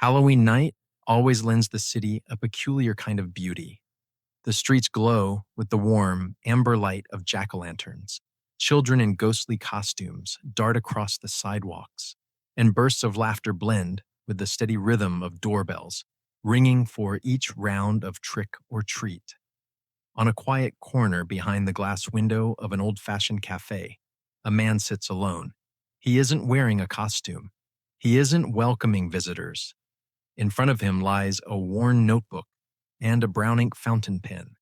Halloween night always lends the city a peculiar kind of beauty. The streets glow with the warm, amber light of jack-o'-lanterns. Children in ghostly costumes dart across the sidewalks, and bursts of laughter blend with the steady rhythm of doorbells, ringing for each round of trick or treat. On a quiet corner behind the glass window of an old-fashioned cafe, a man sits alone. He isn't wearing a costume. He isn't welcoming visitors. In front of him lies a worn notebook and a brown ink fountain pen.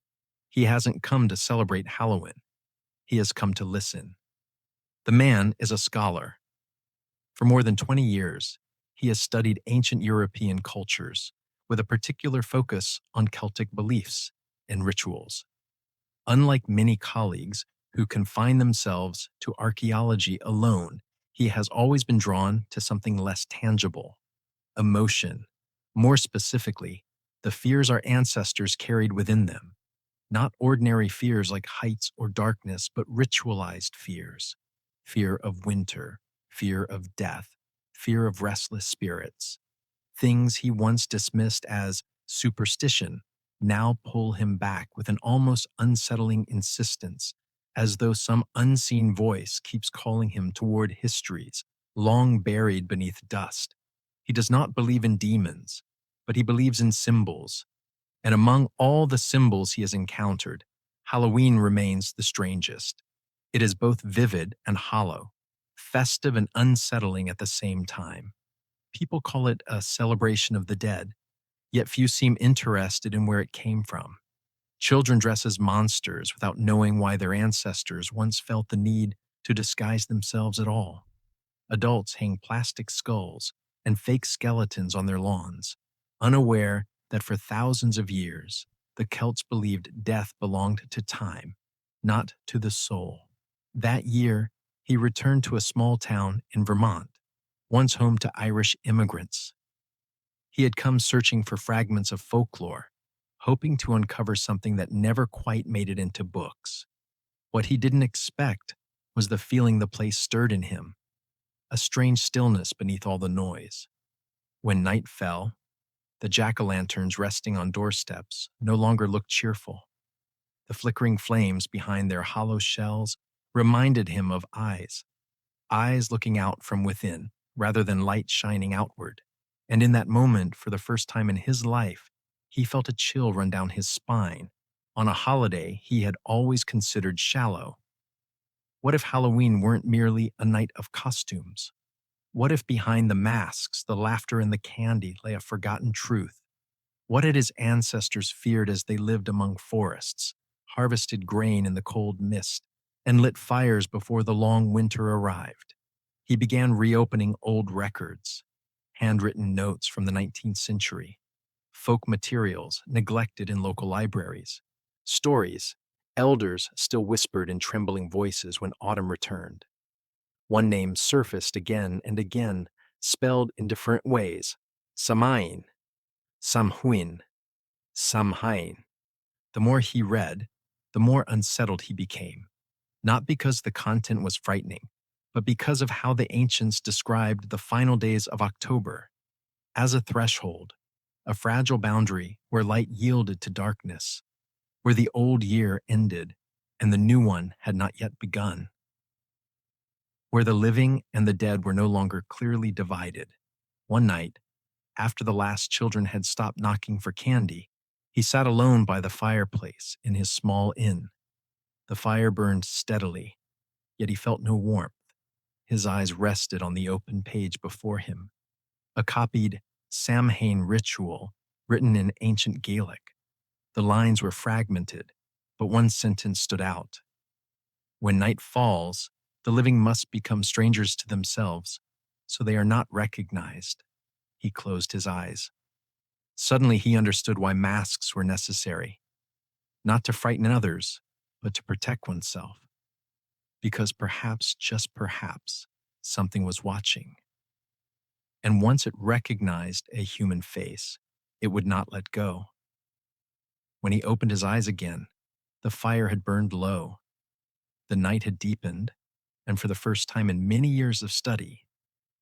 He hasn't come to celebrate Halloween. He has come to listen. The man is a scholar. For more than 20 years, he has studied ancient European cultures with a particular focus on Celtic beliefs and rituals. Unlike many colleagues who confine themselves to archaeology alone, he has always been drawn to something less tangible: emotion. More specifically, the fears our ancestors carried within them. Not ordinary fears like heights or darkness, but ritualized fears. Fear of winter, fear of death, fear of restless spirits. Things he once dismissed as superstition now pull him back with an almost unsettling insistence, as though some unseen voice keeps calling him toward histories long buried beneath dust. He does not believe in demons, but he believes in symbols. And among all the symbols he has encountered, Halloween remains the strangest. It is both vivid and hollow, festive and unsettling at the same time. People call it a celebration of the dead, yet few seem interested in where it came from. Children dress as monsters without knowing why their ancestors once felt the need to disguise themselves at all. Adults hang plastic skulls and fake skeletons on their lawns, unaware that for thousands of years, the Celts believed death belonged to time, not to the soul. That year, he returned to a small town in Vermont, once home to Irish immigrants. He had come searching for fragments of folklore, hoping to uncover something that never quite made it into books. What he didn't expect was the feeling the place stirred in him, a strange stillness beneath all the noise. When night fell, the jack-o'-lanterns resting on doorsteps no longer looked cheerful. The flickering flames behind their hollow shells reminded him of eyes looking out from within rather than light shining outward. And in that moment, for the first time in his life, he felt a chill run down his spine on a holiday he had always considered shallow. What if Halloween weren't merely a night of costumes? What if behind the masks, the laughter, and the candy lay a forgotten truth? What had his ancestors feared as they lived among forests, harvested grain in the cold mist, and lit fires before the long winter arrived? He began reopening old records, handwritten notes from the 19th century, folk materials neglected in local libraries, stories elders still whispered in trembling voices when autumn returned. One name surfaced again and again, spelled in different ways: Samhain, Samhain, Samhain. The more he read, the more unsettled he became, not because the content was frightening, but because of how the ancients described the final days of October as a threshold, a fragile boundary where light yielded to darkness, where the old year ended and the new one had not yet begun, where the living and the dead were no longer clearly divided. One night, after the last children had stopped knocking for candy, he sat alone by the fireplace in his small inn. The fire burned steadily, yet he felt no warmth. His eyes rested on the open page before him, a copied Samhain ritual written in ancient Gaelic. The lines were fragmented, but one sentence stood out: "When night falls, the living must become strangers to themselves, so they are not recognized." He closed his eyes. Suddenly he understood why masks were necessary, not to frighten others, but to protect oneself. Because perhaps, just perhaps, something was watching. And once it recognized a human face, it would not let go. When he opened his eyes again, the fire had burned low. The night had deepened, and for the first time in many years of study,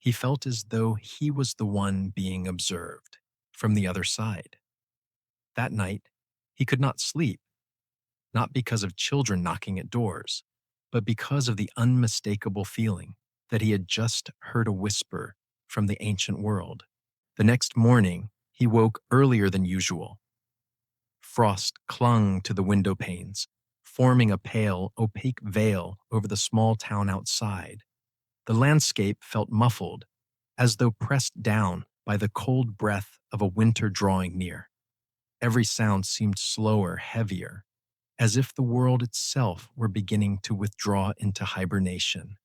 He felt as though he was the one being observed from the other side. That night, he could not sleep, not because of children knocking at doors, but because of the unmistakable feeling that he had just heard a whisper from the ancient world. The next morning, he woke earlier than usual. Frost clung to the window panes, forming a pale, opaque veil over the small town outside. The landscape felt muffled, as though pressed down by the cold breath of a winter drawing near. Every sound seemed slower, heavier, as if the world itself were beginning to withdraw into hibernation.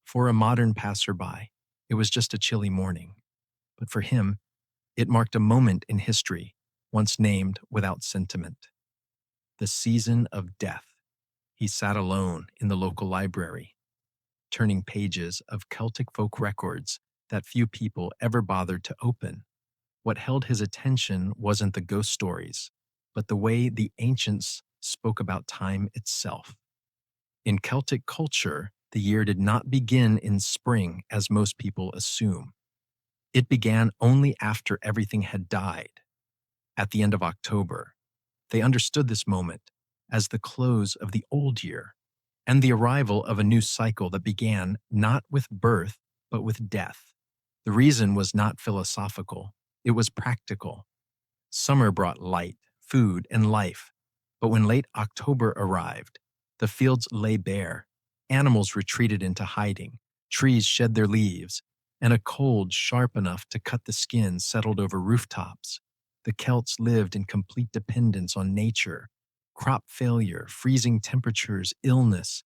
For a modern passerby, it was just a chilly morning, but for him, it marked a moment in history once named without sentiment. The season of death. He sat alone in the local library, turning pages of Celtic folk records that few people ever bothered to open. What held his attention wasn't the ghost stories, but the way the ancients spoke about time itself. In Celtic culture, the year did not begin in spring as most people assume. It began only after everything had died, at the end of October. They understood this moment as the close of the old year and the arrival of a new cycle that began not with birth, but with death. The reason was not philosophical, it was practical. Summer brought light, food, and life, but when late October arrived, the fields lay bare, animals retreated into hiding, trees shed their leaves, and a cold sharp enough to cut the skin settled over rooftops. The Celts lived in complete dependence on nature. Crop failure, freezing temperatures, illness.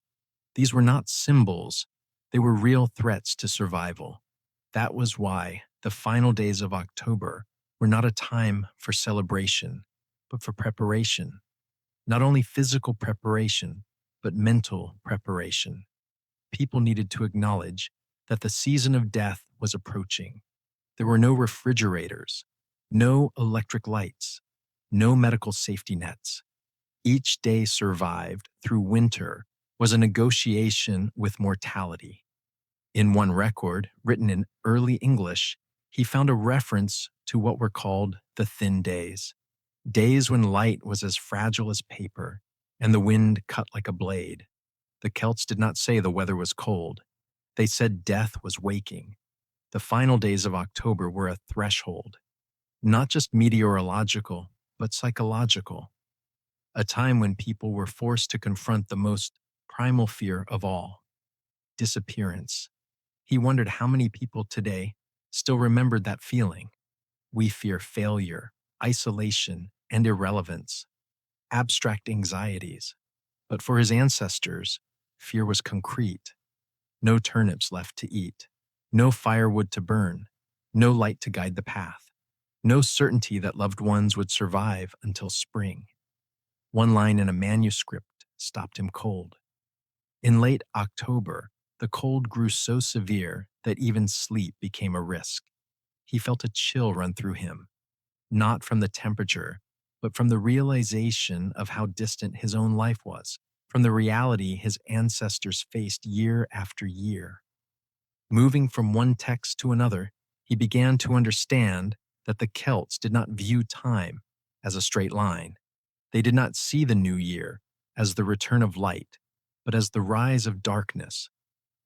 These were not symbols, they were real threats to survival. That was why the final days of October were not a time for celebration, but for preparation. Not only physical preparation, but mental preparation. People needed to acknowledge that the season of death was approaching. There were no refrigerators, no electric lights, no medical safety nets. Each day survived through winter was a negotiation with mortality. In one record, written in early English, he found a reference to what were called the thin days, days when light was as fragile as paper and the wind cut like a blade. The Celts did not say the weather was cold. They said death was waking. The final days of October were a threshold, not just meteorological, but psychological, a time when people were forced to confront the most primal fear of all, disappearance. He wondered how many people today still remembered that feeling. We fear failure, isolation, and irrelevance, abstract anxieties. But for his ancestors, fear was concrete. No turnips left to eat, no firewood to burn, no light to guide the path, no certainty that loved ones would survive until spring. One line in a manuscript stopped him cold. In late October, the cold grew so severe that even sleep became a risk. He felt a chill run through him, not from the temperature, but from the realization of how distant his own life was, from the reality his ancestors faced year after year. Moving from one text to another, he began to understand that the Celts did not view time as a straight line. They did not see the new year as the return of light, but as the rise of darkness.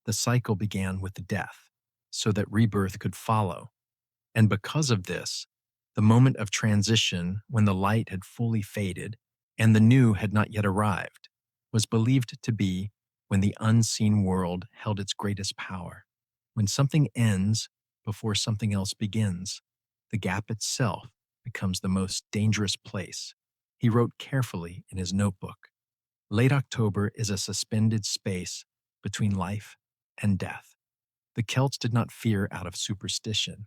The cycle began with death, so that rebirth could follow. And because of this, the moment of transition when the light had fully faded and the new had not yet arrived was believed to be when the unseen world held its greatest power. When something ends before something else begins, the gap itself becomes the most dangerous place. He wrote carefully in his notebook. Late October is a suspended space between life and death. The Celts did not fear out of superstition.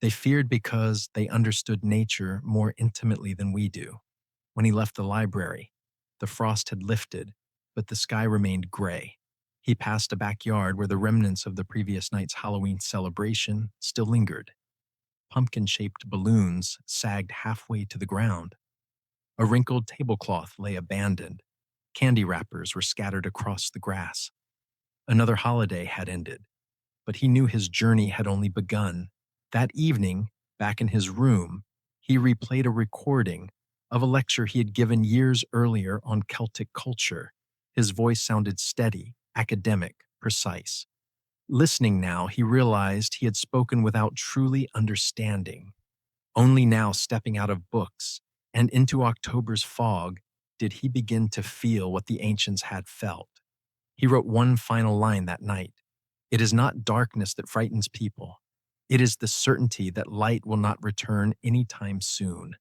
They feared because they understood nature more intimately than we do. When he left the library, the frost had lifted, but the sky remained gray. He passed a backyard where the remnants of the previous night's Halloween celebration still lingered. Pumpkin-shaped balloons sagged halfway to the ground. A wrinkled tablecloth lay abandoned. Candy wrappers were scattered across the grass. Another holiday had ended, but he knew his journey had only begun. That evening, back in his room, he replayed a recording of a lecture he had given years earlier on Celtic culture. His voice sounded steady, academic, precise. Listening now, he realized he had spoken without truly understanding. Only now, stepping out of books and into October's fog, did he begin to feel what the ancients had felt. He wrote one final line that night. It is not darkness that frightens people. It is the certainty that light will not return anytime soon.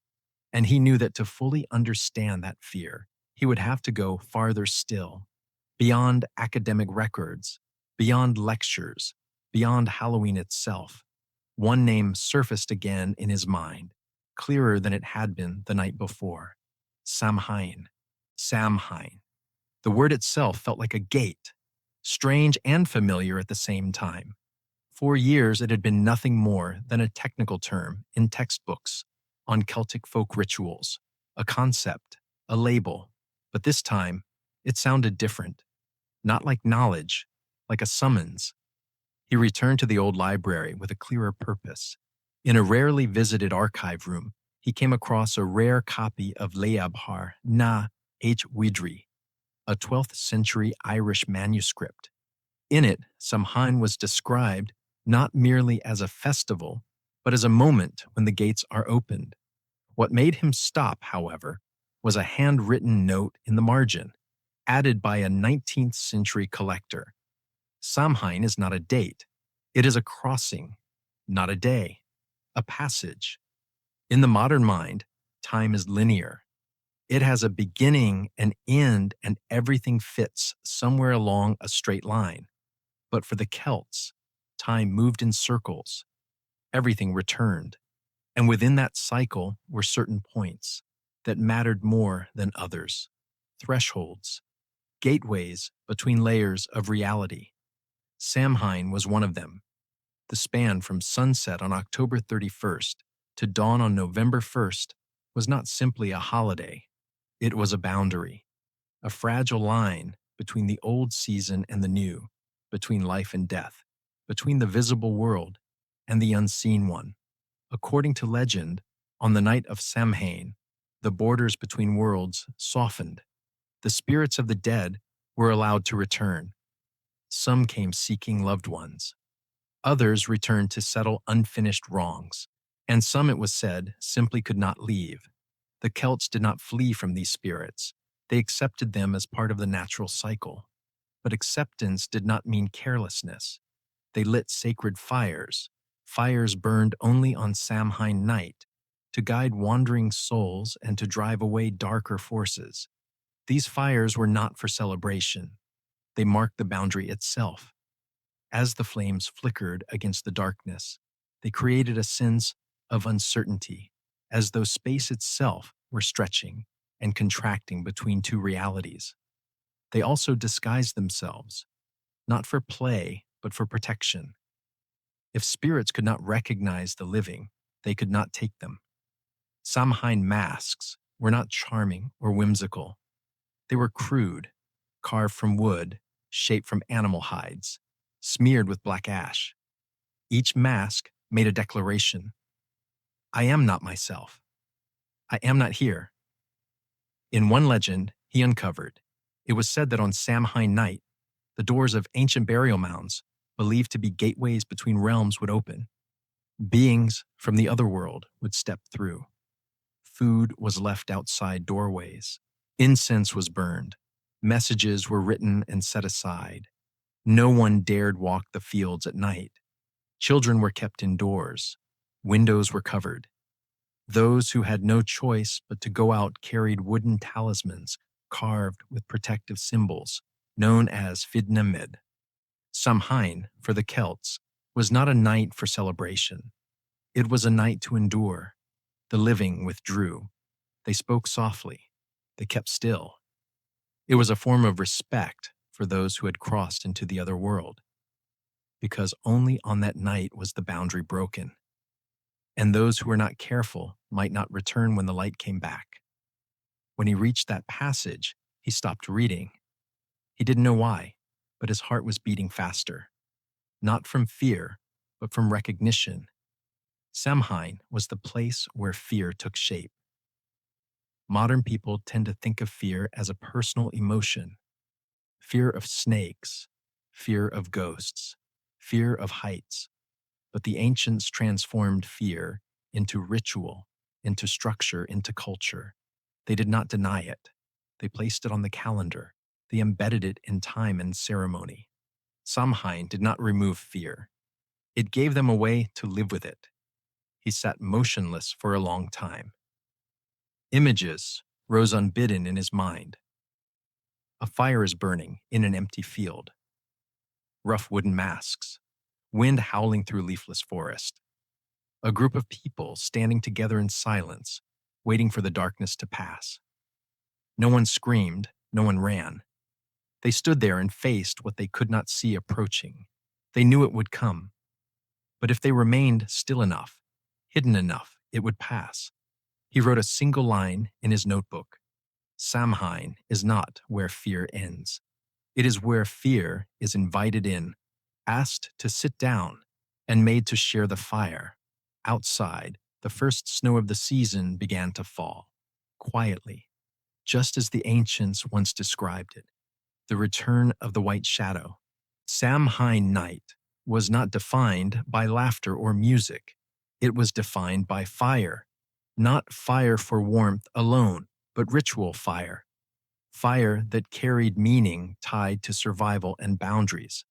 And he knew that to fully understand that fear, he would have to go farther still, beyond academic records, beyond lectures, beyond Halloween itself. One name surfaced again in his mind, clearer than it had been the night before. Samhain. Samhain. The word itself felt like a gate, strange and familiar at the same time. For years, it had been nothing more than a technical term in textbooks on Celtic folk rituals, a concept, a label. But this time, it sounded different, not like knowledge, like a summons. He returned to the old library with a clearer purpose. In a rarely visited archive room, he came across a rare copy of Leabhar na H. Widri, a 12th century Irish manuscript. In it, Samhain was described not merely as a festival, but as a moment when the gates are opened. What made him stop, however, was a handwritten note in the margin, added by a 19th century collector. Samhain is not a date. It is a crossing, not a day, a passage. In the modern mind, time is linear. It has a beginning, an end, and everything fits somewhere along a straight line. But for the Celts, time moved in circles. Everything returned. And within that cycle were certain points that mattered more than others. Thresholds, gateways between layers of reality. Samhain was one of them. The span from sunset on October 31st to dawn on November 1st was not simply a holiday. It was a boundary, a fragile line between the old season and the new, between life and death, between the visible world and the unseen one. According to legend, on the night of Samhain, the borders between worlds softened. The spirits of the dead were allowed to return. Some came seeking loved ones. Others returned to settle unfinished wrongs, and some, it was said, simply could not leave. The Celts did not flee from these spirits. They accepted them as part of the natural cycle. But acceptance did not mean carelessness. They lit sacred fires, fires burned only on Samhain night, to guide wandering souls and to drive away darker forces. These fires were not for celebration. They marked the boundary itself. As the flames flickered against the darkness, they created a sense of uncertainty, as though space itself were stretching and contracting between two realities. They also disguised themselves, not for play, but for protection. If spirits could not recognize the living, they could not take them. Samhain masks were not charming or whimsical. They were crude, carved from wood, shaped from animal hides, smeared with black ash. Each mask made a declaration. I am not myself. I am not here. In one legend he uncovered, it was said that on Samhain night, the doors of ancient burial mounds, believed to be gateways between realms, would open. Beings from the other world would step through. Food was left outside doorways. Incense was burned. Messages were written and set aside. No one dared walk the fields at night. Children were kept indoors. Windows were covered. Those who had no choice but to go out carried wooden talismans carved with protective symbols, known as fidnemed. Samhain, for the Celts, was not a night for celebration. It was a night to endure. The living withdrew. They spoke softly. They kept still. It was a form of respect for those who had crossed into the other world, because only on that night was the boundary broken, and those who were not careful might not return when the light came back. When he reached that passage, he stopped reading. He didn't know why, but his heart was beating faster. not from fear, but from recognition. Samhain was the place where fear took shape. Modern people tend to think of fear as a personal emotion: fear of snakes, fear of ghosts, fear of heights. But the ancients transformed fear into ritual, into structure, into culture. They did not deny it. They placed it on the calendar. They embedded it in time and ceremony. Samhain did not remove fear. It gave them a way to live with it. He sat motionless for a long time. Images rose unbidden in his mind. A fire is burning in an empty field. Rough wooden masks. Wind howling through leafless forest. A group of people standing together in silence, waiting for the darkness to pass. No one screamed, no one ran. They stood there and faced what they could not see approaching. They knew it would come. But if they remained still enough, hidden enough, it would pass. He wrote a single line in his notebook: Samhain is not where fear ends. It is where fear is invited in, asked to sit down, and made to share the fire. Outside, the first snow of the season began to fall, quietly, just as the ancients once described it: the return of the white shadow. Samhain night was not defined by laughter or music. It was defined by fire, not fire for warmth alone, but ritual fire. Fire that carried meaning tied to survival and boundaries.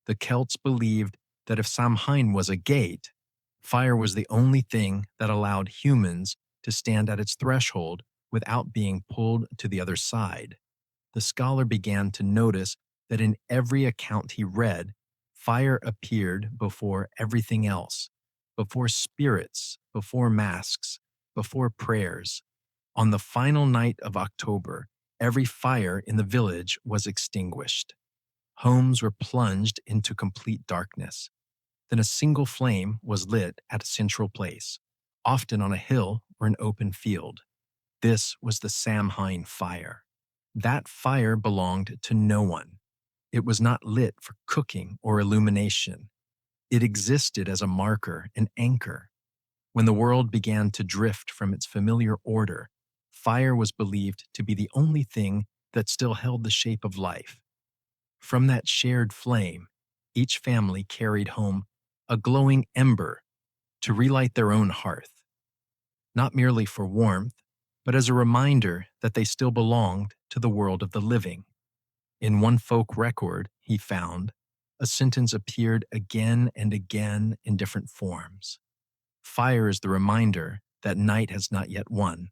The Celts believed that if Samhain was a gate, fire was the only thing that allowed humans to stand at its threshold without being pulled to the other side. The scholar began to notice that in every account he read, fire appeared before everything else, before spirits, before masks, before prayers. On the final night of October, every fire in the village was extinguished. Homes were plunged into complete darkness. Then a single flame was lit at a central place, often on a hill or an open field. This was the Samhain fire. That fire belonged to no one. It was not lit for cooking or illumination. It existed as a marker, an anchor. When the world began to drift from its familiar order, fire was believed to be the only thing that still held the shape of life. From that shared flame, each family carried home a glowing ember to relight their own hearth, not merely for warmth, but as a reminder that they still belonged to the world of the living. In one folk record he found, a sentence appeared again and again in different forms: fire is the reminder that night has not yet won.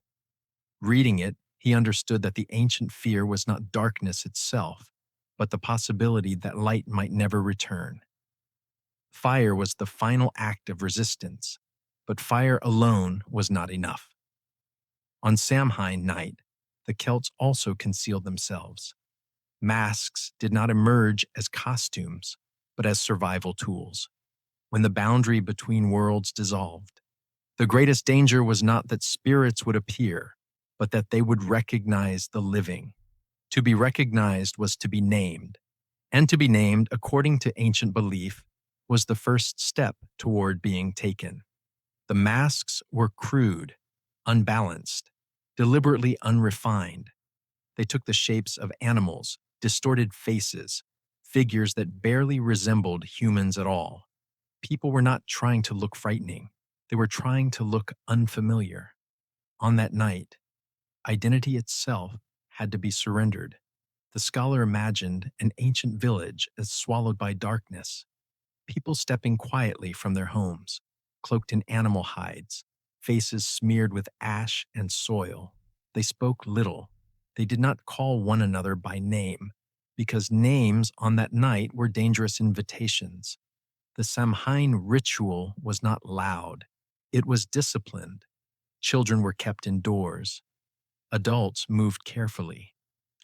Reading it, he understood that the ancient fear was not darkness itself, but the possibility that light might never return. Fire was the final act of resistance, but fire alone was not enough. On Samhain night, the Celts also concealed themselves. Masks did not emerge as costumes, but as survival tools. When the boundary between worlds dissolved, the greatest danger was not that spirits would appear, but that they would recognize the living. To be recognized was to be named, and to be named, according to ancient belief, was the first step toward being taken. The masks were crude, unbalanced, deliberately unrefined. They took the shapes of animals, distorted faces, figures that barely resembled humans at all. People were not trying to look frightening. They were trying to look unfamiliar. On that night, identity itself had to be surrendered. The scholar imagined an ancient village as swallowed by darkness, people stepping quietly from their homes, cloaked in animal hides, faces smeared with ash and soil. They spoke little. They did not call one another by name, because names on that night were dangerous invitations. The Samhain ritual was not loud. It was disciplined. Children were kept indoors. Adults moved carefully.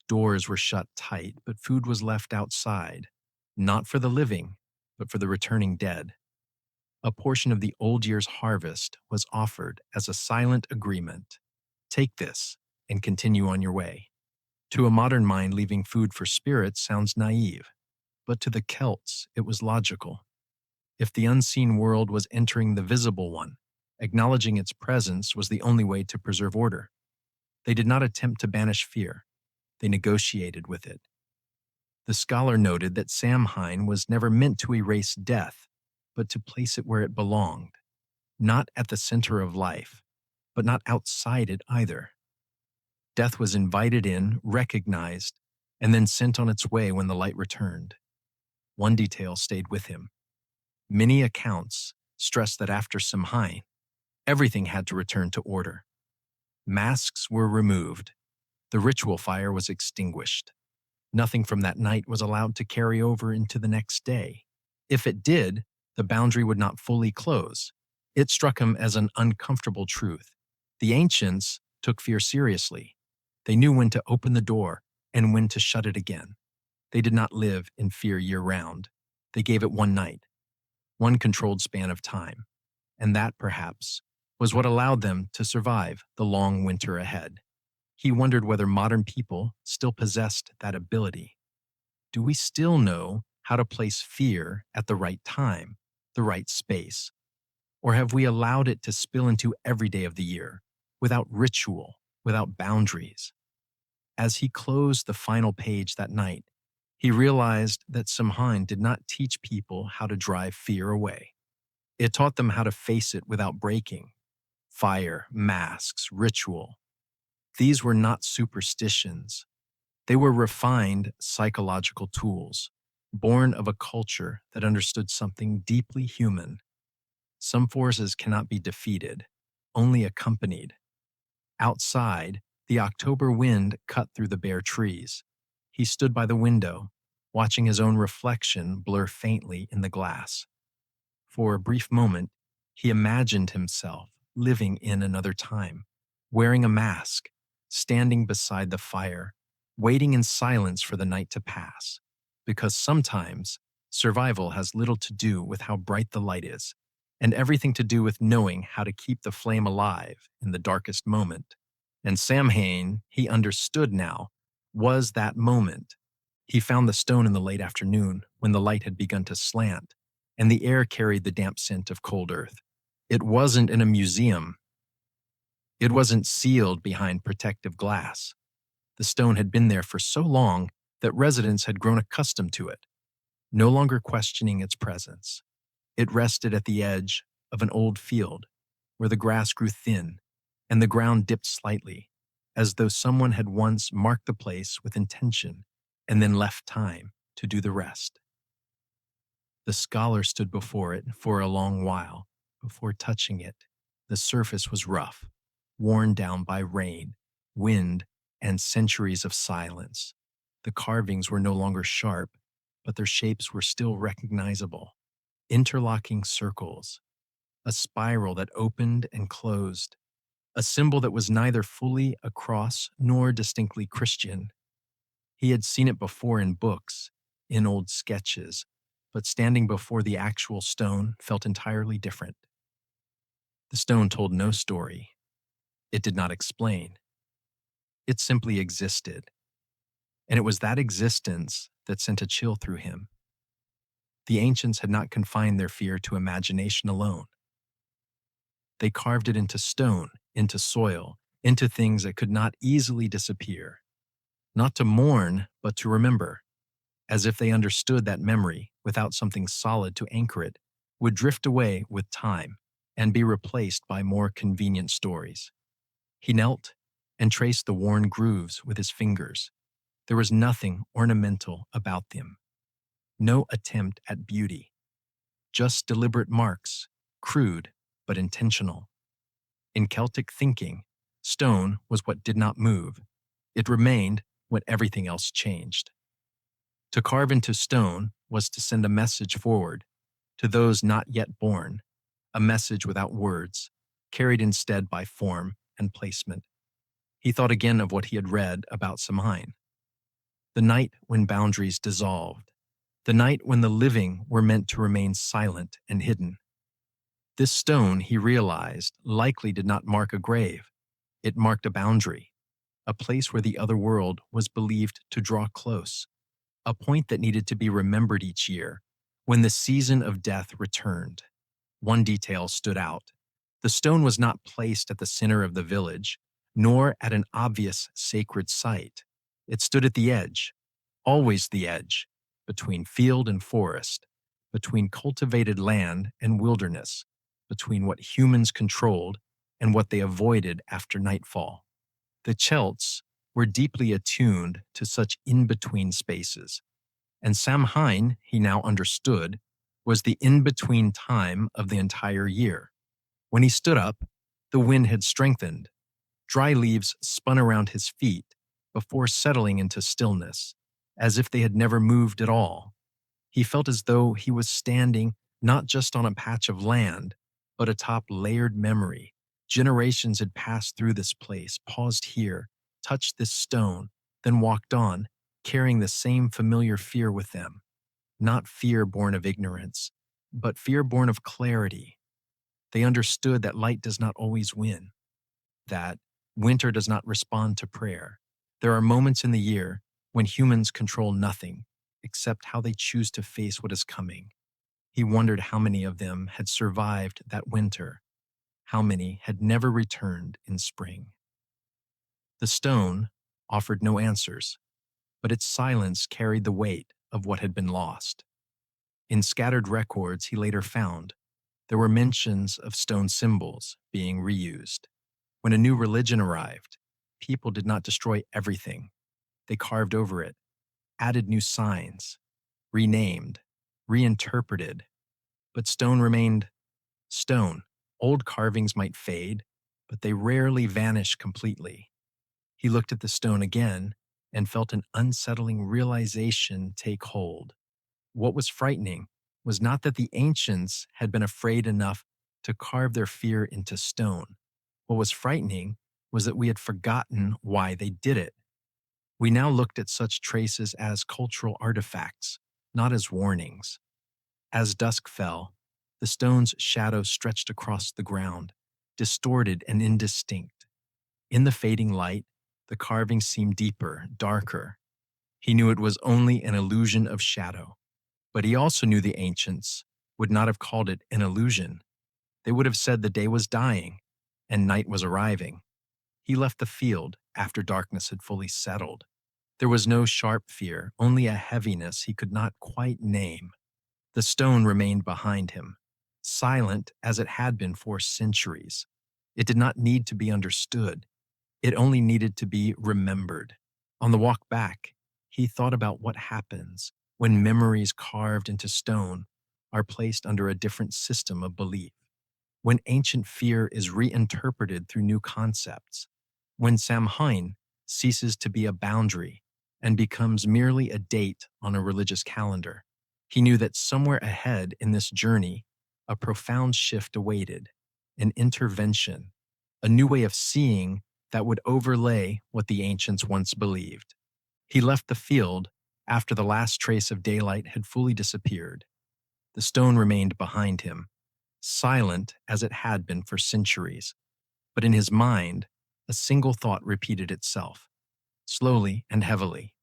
Doors were shut tight, but food was left outside, not for the living, but for the returning dead. A portion of the old year's harvest was offered as a silent agreement. Take this and continue on your way. To a modern mind, leaving food for spirits sounds naive, but to the Celts it was logical. If the unseen world was entering the visible one, acknowledging its presence was the only way to preserve order. They did not attempt to banish fear, they negotiated with it. The scholar noted that Samhain was never meant to erase death, but to place it where it belonged, not at the center of life, but not outside it either. Death was invited in, recognized, and then sent on its way when the light returned. One detail stayed with him. Many accounts stressed that after Samhain, everything had to return to order. Masks were removed. The ritual fire was extinguished. Nothing from that night was allowed to carry over into the next day. If it did, the boundary would not fully close. It struck him as an uncomfortable truth. The ancients took fear seriously. They knew when to open the door and when to shut it again. They did not live in fear year-round. They gave it one night, one controlled span of time. And that, perhaps, was what allowed them to survive the long winter ahead. He wondered whether modern people still possessed that ability. Do we still know how to place fear at the right time, the right space? Or have we allowed it to spill into every day of the year, without ritual, without boundaries? As he closed the final page that night, he realized that Samhain did not teach people how to drive fear away. It taught them how to face it without breaking. Fire, masks, ritual. These were not superstitions. They were refined psychological tools, born of a culture that understood something deeply human. Some forces cannot be defeated, only accompanied. Outside, the October wind cut through the bare trees. He stood by the window, watching his own reflection blur faintly in the glass. For a brief moment, he imagined himself living in another time, wearing a mask, standing beside the fire, waiting in silence for the night to pass. Because sometimes, survival has little to do with how bright the light is, and everything to do with knowing how to keep the flame alive in the darkest moment. And Samhain, he understood now, was that moment. He found the stone in the late afternoon when the light had begun to slant, and the air carried the damp scent of cold earth. It wasn't in a museum. It wasn't sealed behind protective glass. The stone had been there for so long that residents had grown accustomed to it, no longer questioning its presence. It rested at the edge of an old field where the grass grew thin and the ground dipped slightly, as though someone had once marked the place with intention and then left time to do the rest. The scholar stood before it for a long while before touching it. The surface was rough, worn down by rain, wind, and centuries of silence. The carvings were no longer sharp, but their shapes were still recognizable. Interlocking circles, a spiral that opened and closed, a symbol that was neither fully a cross nor distinctly Christian. He had seen it before in books, in old sketches, but standing before the actual stone felt entirely different. The stone told no story. It did not explain. It simply existed. And it was that existence that sent a chill through him. The ancients had not confined their fear to imagination alone. They carved it into stone, into soil, into things that could not easily disappear. Not to mourn, but to remember, as if they understood that memory, without something solid to anchor it, would drift away with time and be replaced by more convenient stories. He knelt and traced the worn grooves with his fingers. There was nothing ornamental about them. No attempt at beauty. Just deliberate marks, crude but intentional. In Celtic thinking, stone was what did not move. It remained when everything else changed. To carve into stone was to send a message forward to those not yet born, a message without words, carried instead by form and placement. He thought again of what he had read about Samhain. The night when boundaries dissolved. The night when the living were meant to remain silent and hidden. This stone, he realized, likely did not mark a grave. It marked a boundary, a place where the other world was believed to draw close, a point that needed to be remembered each year when the season of death returned. One detail stood out. The stone was not placed at the center of the village, nor at an obvious sacred site. It stood at the edge, always the edge, between field and forest, between cultivated land and wilderness, between what humans controlled and what they avoided after nightfall. The Celts were deeply attuned to such in-between spaces, and Samhain, he now understood, was the in-between time of the entire year. When he stood up, the wind had strengthened. Dry leaves spun around his feet before settling into stillness, as if they had never moved at all. He felt as though he was standing not just on a patch of land, but atop layered memory. Generations had passed through this place, paused here, touched this stone, then walked on, carrying the same familiar fear with them. Not fear born of ignorance, but fear born of clarity. They understood that light does not always win, that winter does not respond to prayer. There are moments in the year when humans control nothing except how they choose to face what is coming. He wondered how many of them had survived that winter, how many had never returned in spring. The stone offered no answers, but its silence carried the weight of what had been lost. In scattered records he later found, there were mentions of stone symbols being reused. When a new religion arrived, people did not destroy everything. They carved over it, added new signs, renamed, reinterpreted. But stone remained stone. Old carvings might fade, but they rarely vanish completely. He looked at the stone again and felt an unsettling realization take hold. What was frightening was not that the ancients had been afraid enough to carve their fear into stone. What was frightening was that we had forgotten why they did it. We now looked at such traces as cultural artifacts, not as warnings. As dusk fell, the stone's shadow stretched across the ground, distorted and indistinct. In the fading light, the carving seemed deeper, darker. He knew it was only an illusion of shadow, but he also knew the ancients would not have called it an illusion. They would have said the day was dying and night was arriving. He left the field after darkness had fully settled. There was no sharp fear, only a heaviness he could not quite name. The stone remained behind him, silent as it had been for centuries. It did not need to be understood. It only needed to be remembered. On the walk back, he thought about what happens when memories carved into stone are placed under a different system of belief. When ancient fear is reinterpreted through new concepts, when Samhain ceases to be a boundary and becomes merely a date on a religious calendar. He knew that somewhere ahead in this journey, a profound shift awaited, an intervention, a new way of seeing that would overlay what the ancients once believed. He left the field after the last trace of daylight had fully disappeared. The stone remained behind him, silent as it had been for centuries. But in his mind, a single thought repeated itself, slowly and heavily.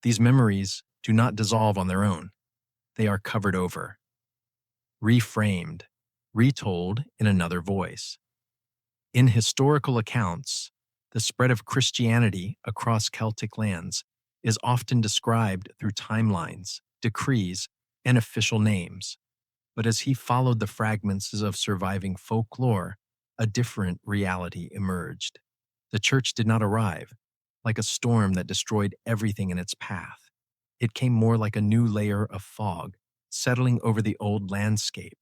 These memories do not dissolve on their own. They are covered over, reframed, retold in another voice. In historical accounts, the spread of Christianity across Celtic lands is often described through timelines, decrees, and official names. But as he followed the fragments of surviving folklore, a different reality emerged. The church did not arrive like a storm that destroyed everything in its path. It came more like a new layer of fog, settling over the old landscape,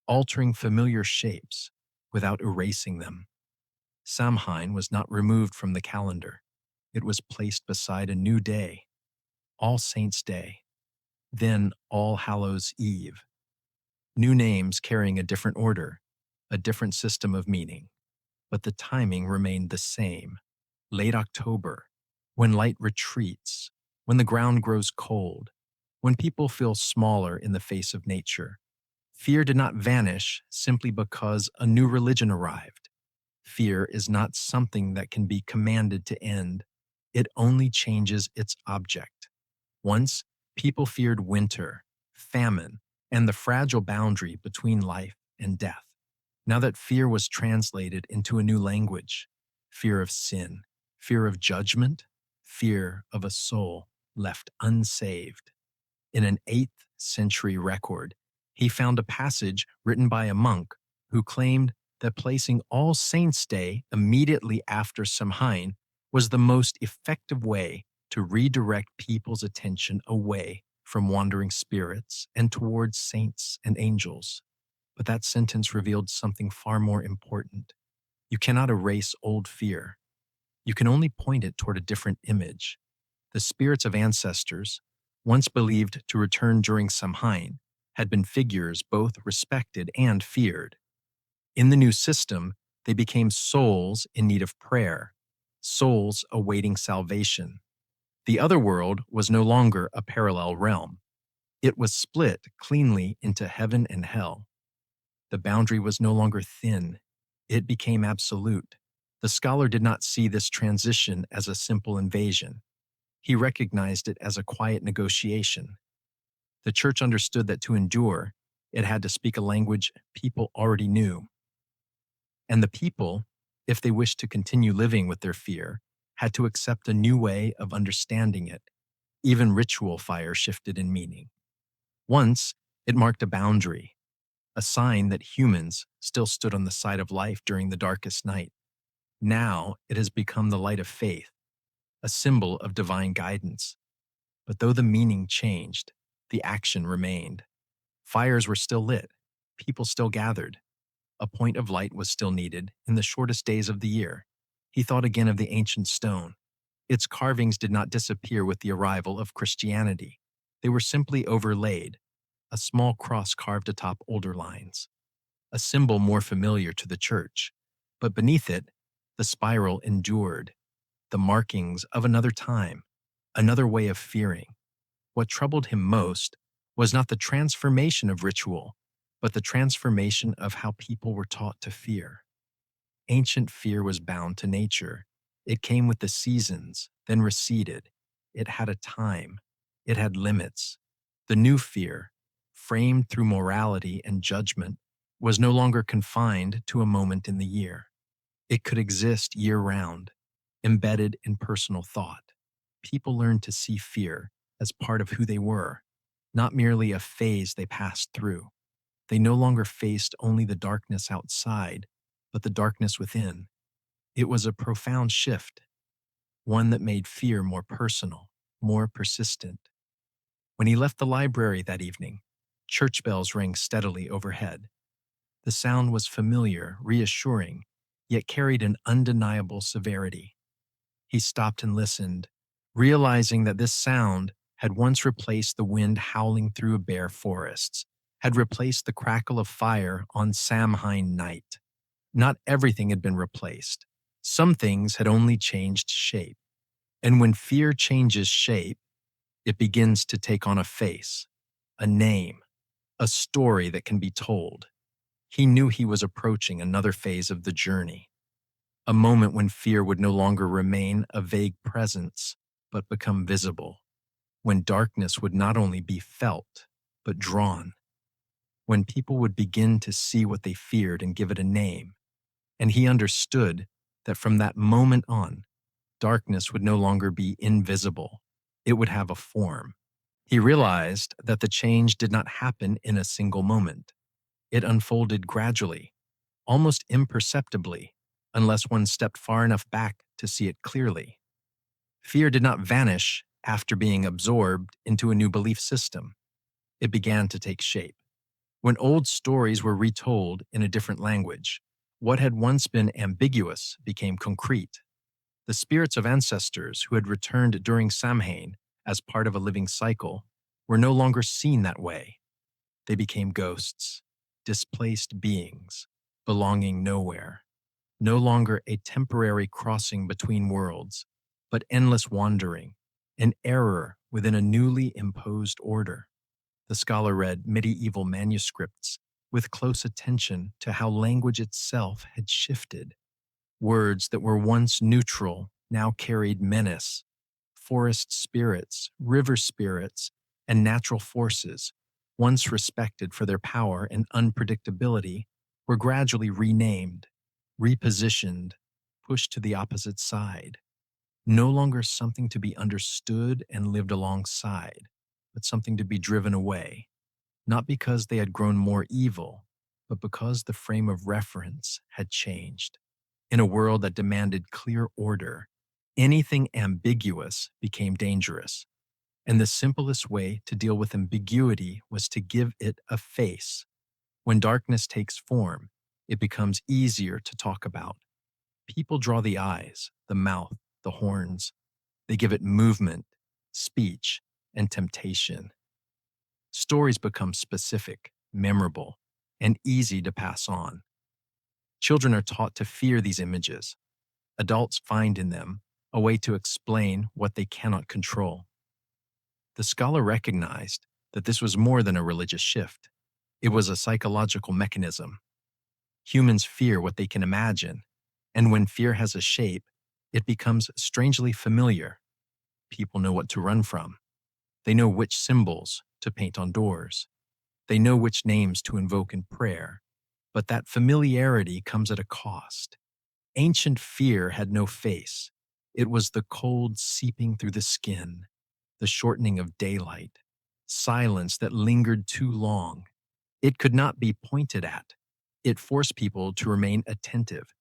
altering familiar shapes without erasing them. Samhain was not removed from the calendar. It was placed beside a new day, All Saints' Day, then All Hallows' Eve. New names carrying a different order, a different system of meaning. But the timing remained the same. Late October, when light retreats, when the ground grows cold, when people feel smaller in the face of nature. Fear did not vanish simply because a new religion arrived. Fear is not something that can be commanded to end. It only changes its object. Once People feared winter, famine, and the fragile boundary between life and death. Now that fear was translated into a new language, fear of sin, fear of judgment, fear of a soul left unsaved. In an 8th century record, he found a passage written by a monk who claimed that placing All Saints' Day immediately after Samhain was the most effective way to redirect people's attention away from wandering spirits and towards saints and angels. But that sentence revealed something far more important. You cannot erase old fear. You can only point it toward a different image. The spirits of ancestors, once believed to return during Samhain, had been figures both respected and feared. In the new system, they became souls in need of prayer, souls awaiting salvation. The other world was no longer a parallel realm. It was split cleanly into heaven and hell. The boundary was no longer thin. It became absolute. The scholar did not see this transition as a simple invasion. He recognized it as a quiet negotiation. The church understood that to endure, it had to speak a language people already knew. And the people, if they wished to continue living with their fear, had to accept a new way of understanding it. Even ritual fire shifted in meaning. Once, it marked a boundary, a sign that humans still stood on the side of life during the darkest night. Now, it has become the light of faith, a symbol of divine guidance. But though the meaning changed, the action remained. Fires were still lit, people still gathered. A point of light was still needed in the shortest days of the year. He thought again of the ancient stone. Its carvings did not disappear with the arrival of Christianity. They were simply overlaid, a small cross carved atop older lines, a symbol more familiar to the church. But beneath it, the spiral endured, the markings of another time, another way of fearing. What troubled him most was not the transformation of ritual, but the transformation of how people were taught to fear. Ancient fear was bound to nature. It came with the seasons, then receded. It had a time. It had limits. The new fear, framed through morality and judgment, was no longer confined to a moment in the year. It could exist year-round, embedded in personal thought. People learned to see fear as part of who they were, not merely a phase they passed through. They no longer faced only the darkness outside, but the darkness within. It was a profound shift, one that made fear more personal, more persistent. When he left the library that evening, church bells rang steadily overhead. The sound was familiar, reassuring, yet carried an undeniable severity. He stopped and listened, realizing that this sound had once replaced the wind howling through bare forests, had replaced the crackle of fire on Samhain night. Not everything had been replaced. Some things had only changed shape. And when fear changes shape, it begins to take on a face, a name, a story that can be told. He knew he was approaching another phase of the journey, a moment when fear would no longer remain a vague presence, but become visible, when darkness would not only be felt, but drawn, when people would begin to see what they feared and give it a name. And he understood that from that moment on, darkness would no longer be invisible. It would have a form. He realized that the change did not happen in a single moment. It unfolded gradually, almost imperceptibly, unless one stepped far enough back to see it clearly. Fear did not vanish after being absorbed into a new belief system. It began to take shape. When old stories were retold in a different language, what had once been ambiguous became concrete. The spirits of ancestors who had returned during Samhain as part of a living cycle were no longer seen that way. They became ghosts, displaced beings, belonging nowhere. No longer a temporary crossing between worlds, but endless wandering, an error within a newly imposed order. The scholar read medieval manuscripts with close attention to how language itself had shifted. Words that were once neutral now carried menace. Forest spirits, river spirits, and natural forces, once respected for their power and unpredictability, were gradually renamed, repositioned, pushed to the opposite side. No longer something to be understood and lived alongside, but something to be driven away, not because they had grown more evil, but because the frame of reference had changed. In a world that demanded clear order, anything ambiguous became dangerous, and the simplest way to deal with ambiguity was to give it a face. When darkness takes form, it becomes easier to talk about. People draw the eyes, the mouth, the horns. They give it movement, speech, and temptation. Stories become specific, memorable, and easy to pass on. Children are taught to fear these images. Adults find in them a way to explain what they cannot control. The scholar recognized that this was more than a religious shift. It was a psychological mechanism. Humans fear what they can imagine, and when fear has a shape, it becomes strangely familiar. People know what to run from. They know which symbols to paint on doors. They know which names to invoke in prayer. But that familiarity comes at a cost. Ancient fear had no face. It was the cold seeping through the skin, the shortening of daylight, silence that lingered too long. It could not be pointed at. It forced people to remain attentive,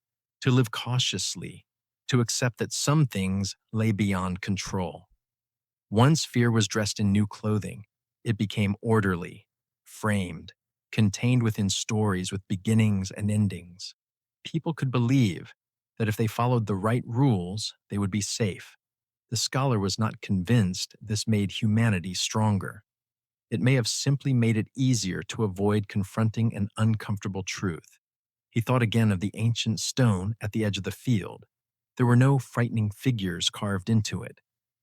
to live cautiously, to accept that some things lay beyond control. Once fear was dressed in new clothing, it became orderly, framed, contained within stories with beginnings and endings. People could believe that if they followed the right rules, they would be safe. The scholar was not convinced this made humanity stronger. It may have simply made it easier to avoid confronting an uncomfortable truth. He thought again of the ancient stone at the edge of the field. There were no frightening figures carved into it,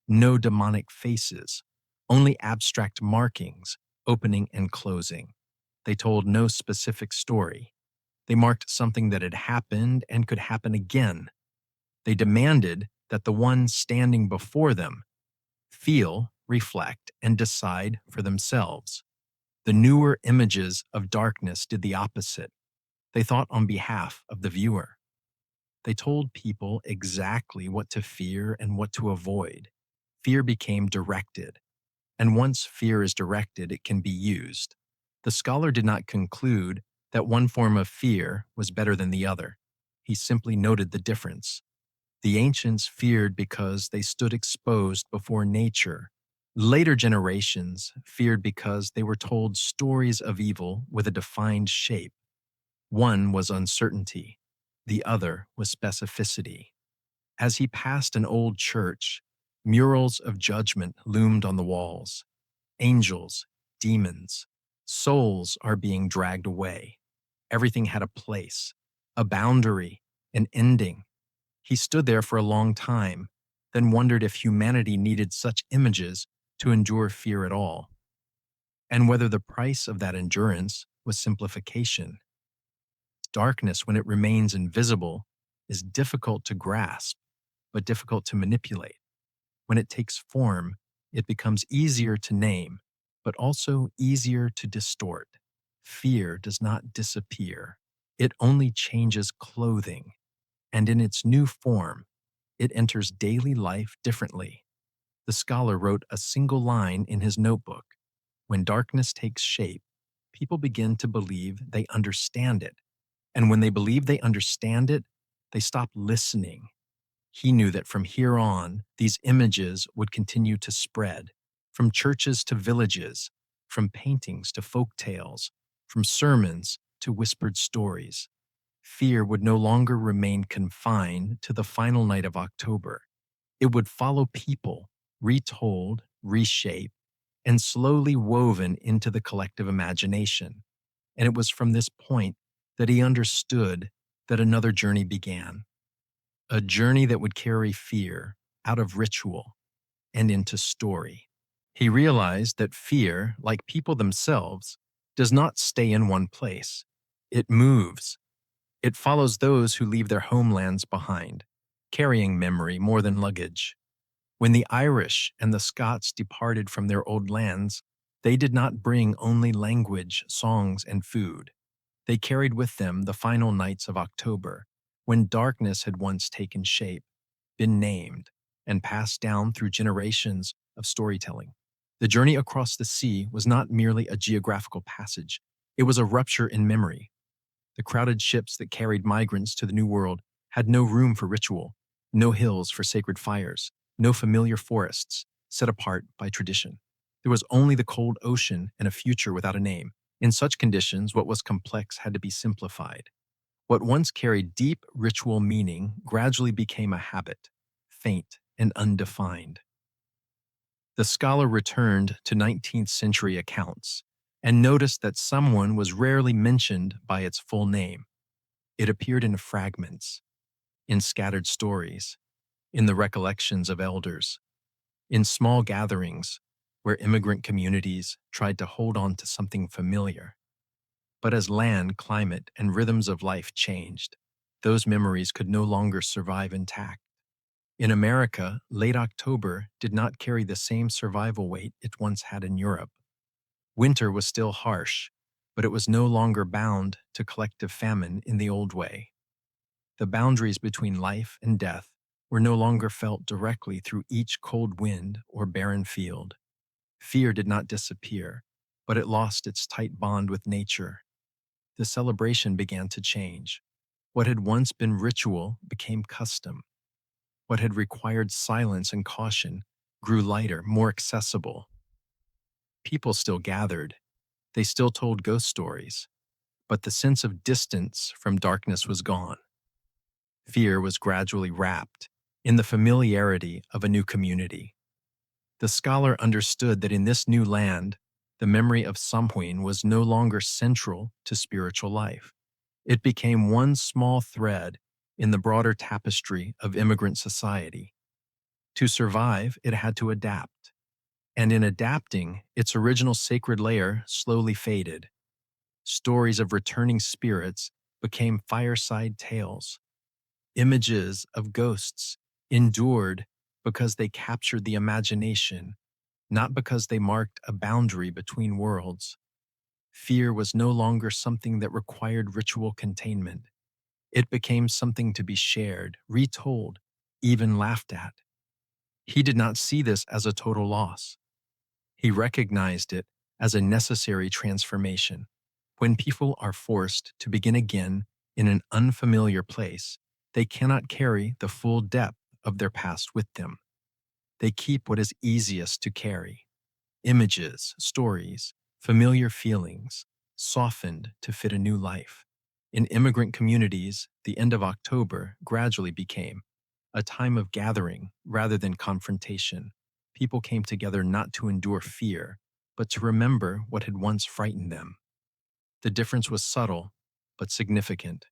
no demonic faces, only abstract markings, opening and closing. They told no specific story. They marked something that had happened and could happen again. They demanded that the one standing before them feel, reflect, and decide for themselves. The newer images of darkness did the opposite. They thought on behalf of the viewer. They told people exactly what to fear and what to avoid. Fear became directed, and once fear is directed, it can be used. The scholar did not conclude that one form of fear was better than the other. He simply noted the difference. The ancients feared because they stood exposed before nature. Later generations feared because they were told stories of evil with a defined shape. One was uncertainty, the other was specificity. As he passed an old church, murals of judgment loomed on the walls. Angels, demons, souls are being dragged away. Everything had a place, a boundary, an ending. He stood there for a long time, then wondered if humanity needed such images to endure fear at all, and whether the price of that endurance was simplification. Darkness, when it remains invisible, is difficult to grasp, but difficult to manipulate. When it takes form, it becomes easier to name, but also easier to distort. Fear does not disappear. It only changes clothing, and in its new form, it enters daily life differently. The scholar wrote a single line in his notebook. When darkness takes shape, people begin to believe they understand it. And when they believe they understand it, they stop listening. He knew that from here on, these images would continue to spread, from churches to villages, from paintings to folk tales, from sermons to whispered stories. Fear would no longer remain confined to the final night of October. It would follow people, retold, reshaped, and slowly woven into the collective imagination. And it was from this point that he understood that another journey began, a journey that would carry fear out of ritual and into story. He realized that fear, like people themselves, does not stay in one place. It moves. It follows those who leave their homelands behind, carrying memory more than luggage. When the Irish and the Scots departed from their old lands, They did not bring only language, songs, and food. They carried with them the final nights of October, when darkness had once taken shape, been named, and passed down through generations of storytelling. The journey across the sea was not merely a geographical passage, it was a rupture in memory. The crowded ships that carried migrants to the New World had no room for ritual, no hills for sacred fires, no familiar forests set apart by tradition. There was only the cold ocean and a future without a name. In such conditions, what was complex had to be simplified. What once carried deep ritual meaning gradually became a habit, faint and undefined. The scholar returned to 19th century accounts and noticed that someone was rarely mentioned by its full name. It appeared in fragments, in scattered stories, in the recollections of elders, in small gatherings where immigrant communities tried to hold on to something familiar. But as land, climate, and rhythms of life changed, those memories could no longer survive intact. In America, late October did not carry the same survival weight it once had in Europe. Winter was still harsh, but it was no longer bound to collective famine in the old way. The boundaries between life and death were no longer felt directly through each cold wind or barren field. Fear did not disappear, but it lost its tight bond with nature. The celebration began to change. What had once been ritual became custom. What had required silence and caution grew lighter, more accessible. People still gathered. They still told ghost stories, but the sense of distance from darkness was gone. Fear was gradually wrapped in the familiarity of a new community. The scholar understood that in this new land, the memory of Samhain was no longer central to spiritual life. It became one small thread in the broader tapestry of immigrant society. To survive, it had to adapt. And in adapting, its original sacred layer slowly faded. Stories of returning spirits became fireside tales. Images of ghosts endured because they captured the imagination, not because they marked a boundary between worlds. Fear was no longer something that required ritual containment. It became something to be shared, retold, even laughed at. He did not see this as a total loss. He recognized it as a necessary transformation. When people are forced to begin again in an unfamiliar place, they cannot carry the full depth of their past with them. They keep what is easiest to carry: images, stories, familiar feelings, softened to fit a new life. In immigrant communities, the end of October gradually became a time of gathering rather than confrontation. People came together not to endure fear, but to remember what had once frightened them. The difference was subtle, but significant.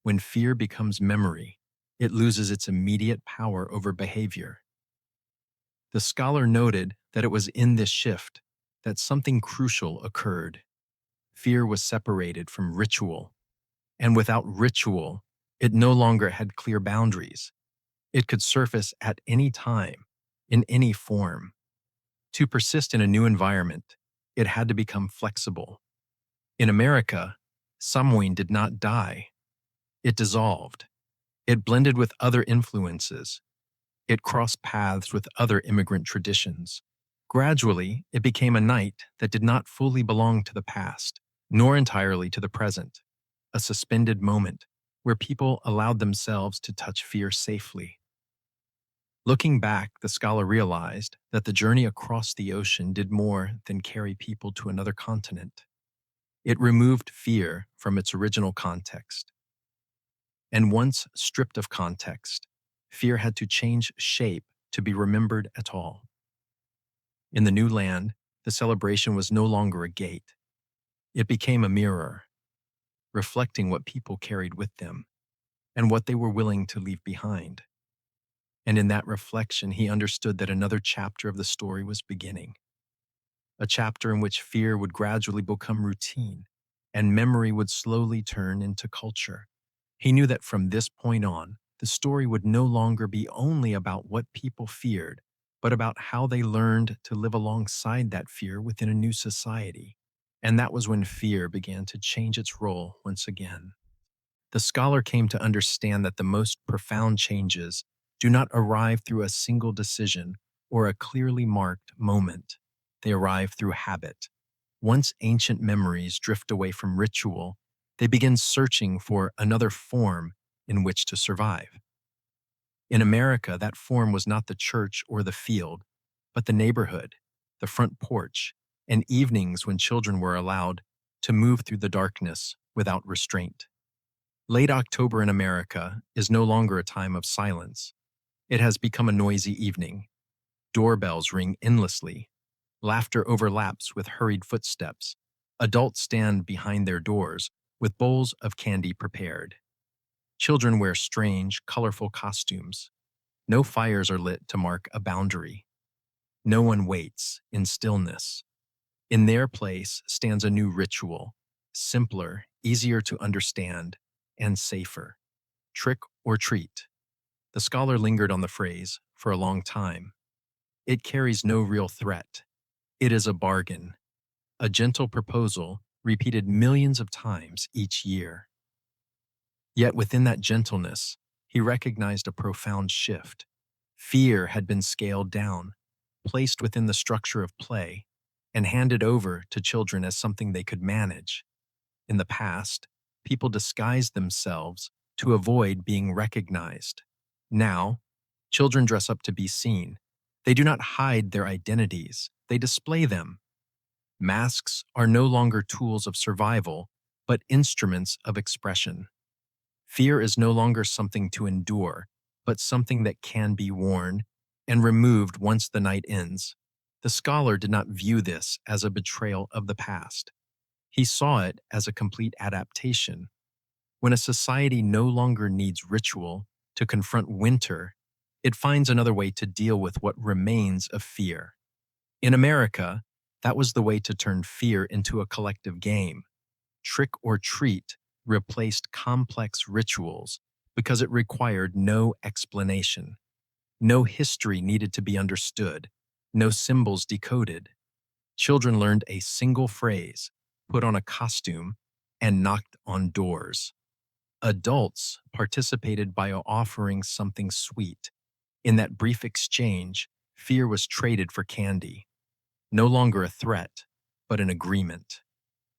When fear becomes memory, it loses its immediate power over behavior. The scholar noted that it was in this shift that something crucial occurred. Fear was separated from ritual, and without ritual, it no longer had clear boundaries. It could surface at any time, in any form. To persist in a new environment, it had to become flexible. In America, Samhain did not die. It dissolved. It blended with other influences. It crossed paths with other immigrant traditions. Gradually, it became a night that did not fully belong to the past, nor entirely to the present, a suspended moment where people allowed themselves to touch fear safely. Looking back, the scholar realized that the journey across the ocean did more than carry people to another continent. It removed fear from its original context. And once stripped of context, fear had to change shape to be remembered at all. In the new land, the celebration was no longer a gate. It became a mirror, reflecting what people carried with them and what they were willing to leave behind. And in that reflection, he understood that another chapter of the story was beginning, a chapter in which fear would gradually become routine and memory would slowly turn into culture. He knew that from this point on, the story would no longer be only about what people feared, but about how they learned to live alongside that fear within a new society. And that was when fear began to change its role once again. The scholar came to understand that the most profound changes do not arrive through a single decision or a clearly marked moment. They arrive through habit. Once ancient memories drift away from ritual, they begin searching for another form in which to survive. In America, that form was not the church or the field, but the neighborhood, the front porch, and evenings when children were allowed to move through the darkness without restraint. Late October in America is no longer a time of silence. It has become a noisy evening. Doorbells ring endlessly. Laughter overlaps with hurried footsteps. Adults stand behind their doors with bowls of candy prepared. Children wear strange, colorful costumes. No fires are lit to mark a boundary. No one waits in stillness. In their place stands a new ritual, simpler, easier to understand, and safer. Trick or treat. The scholar lingered on the phrase for a long time. It carries no real threat. It is a bargain, a gentle proposal repeated millions of times each year. Yet within that gentleness, he recognized a profound shift. Fear had been scaled down, placed within the structure of play, and handed over to children as something they could manage. In the past, people disguised themselves to avoid being recognized. Now, children dress up to be seen. They do not hide their identities, they display them. Masks are no longer tools of survival, but instruments of expression. Fear is no longer something to endure, but something that can be worn and removed once the night ends. The scholar did not view this as a betrayal of the past. He saw it as a complete adaptation. When a society no longer needs ritual to confront winter, it finds another way to deal with what remains of fear. In America, that was the way to turn fear into a collective game. Trick or treat replaced complex rituals because it required no explanation. No history needed to be understood, no symbols decoded. Children learned a single phrase, put on a costume, and knocked on doors. Adults participated by offering something sweet. In that brief exchange, fear was traded for candy. No longer a threat, but an agreement.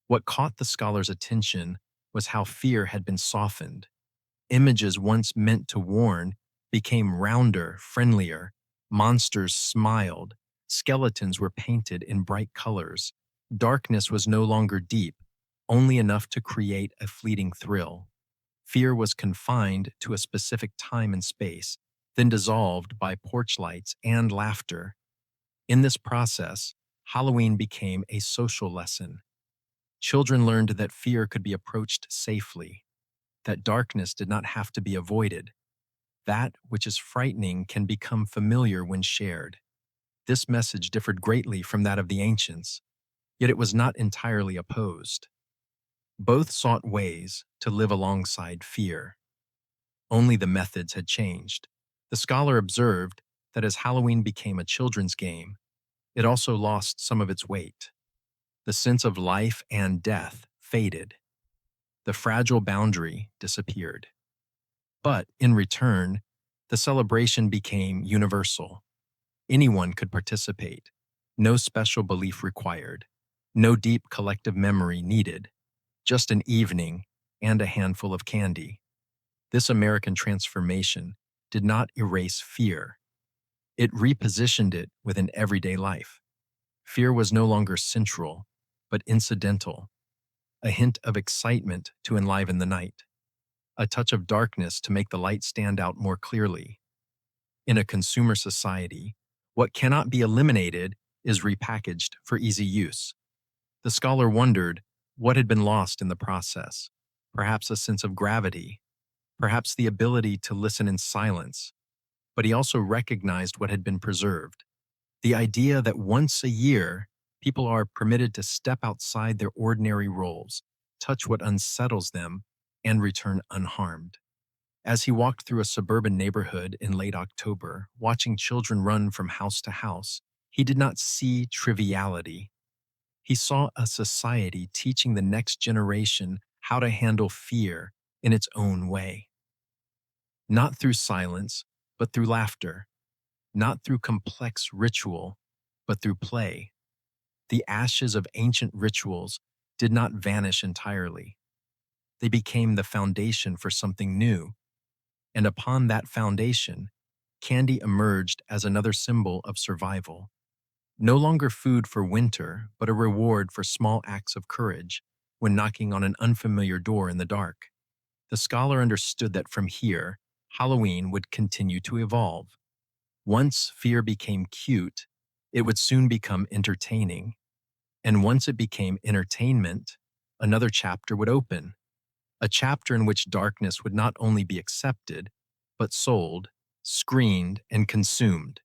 What caught the scholar's attention was how fear had been softened. Images once meant to warn became rounder, friendlier. Monsters smiled. Skeletons were painted in bright colors. Darkness was no longer deep, only enough to create a fleeting thrill. Fear was confined to a specific time and space, then dissolved by porch lights and laughter. In this process, Halloween became a social lesson. Children learned that fear could be approached safely, that darkness did not have to be avoided. That which is frightening can become familiar when shared. This message differed greatly from that of the ancients, yet it was not entirely opposed. Both sought ways to live alongside fear. Only the methods had changed. The scholar observed that as Halloween became a children's game, it also lost some of its weight. The sense of life and death faded. The fragile boundary disappeared. But in return, the celebration became universal. Anyone could participate. No special belief required. No deep collective memory needed. Just an evening and a handful of candy. This American transformation did not erase fear. It repositioned it within everyday life. Fear was no longer central, but incidental. A hint of excitement to enliven the night. A touch of darkness to make the light stand out more clearly. In a consumer society, what cannot be eliminated is repackaged for easy use. The scholar wondered what had been lost in the process. Perhaps a sense of gravity, perhaps the ability to listen in silence. But he also recognized what had been preserved. The idea that once a year, people are permitted to step outside their ordinary roles, touch what unsettles them, and return unharmed. As he walked through a suburban neighborhood in late October, watching children run from house to house, he did not see triviality. He saw a society teaching the next generation how to handle fear in its own way. Not through silence, but through laughter. Not through complex ritual, but through play. The ashes of ancient rituals did not vanish entirely. They became the foundation for something new, and upon that foundation, candy emerged as another symbol of survival. No longer food for winter, but a reward for small acts of courage when knocking on an unfamiliar door in the dark. The scholar understood that from here, Halloween would continue to evolve. Once fear became cute, it would soon become entertaining. And once it became entertainment, another chapter would open. A chapter in which darkness would not only be accepted, but sold, screened, and consumed.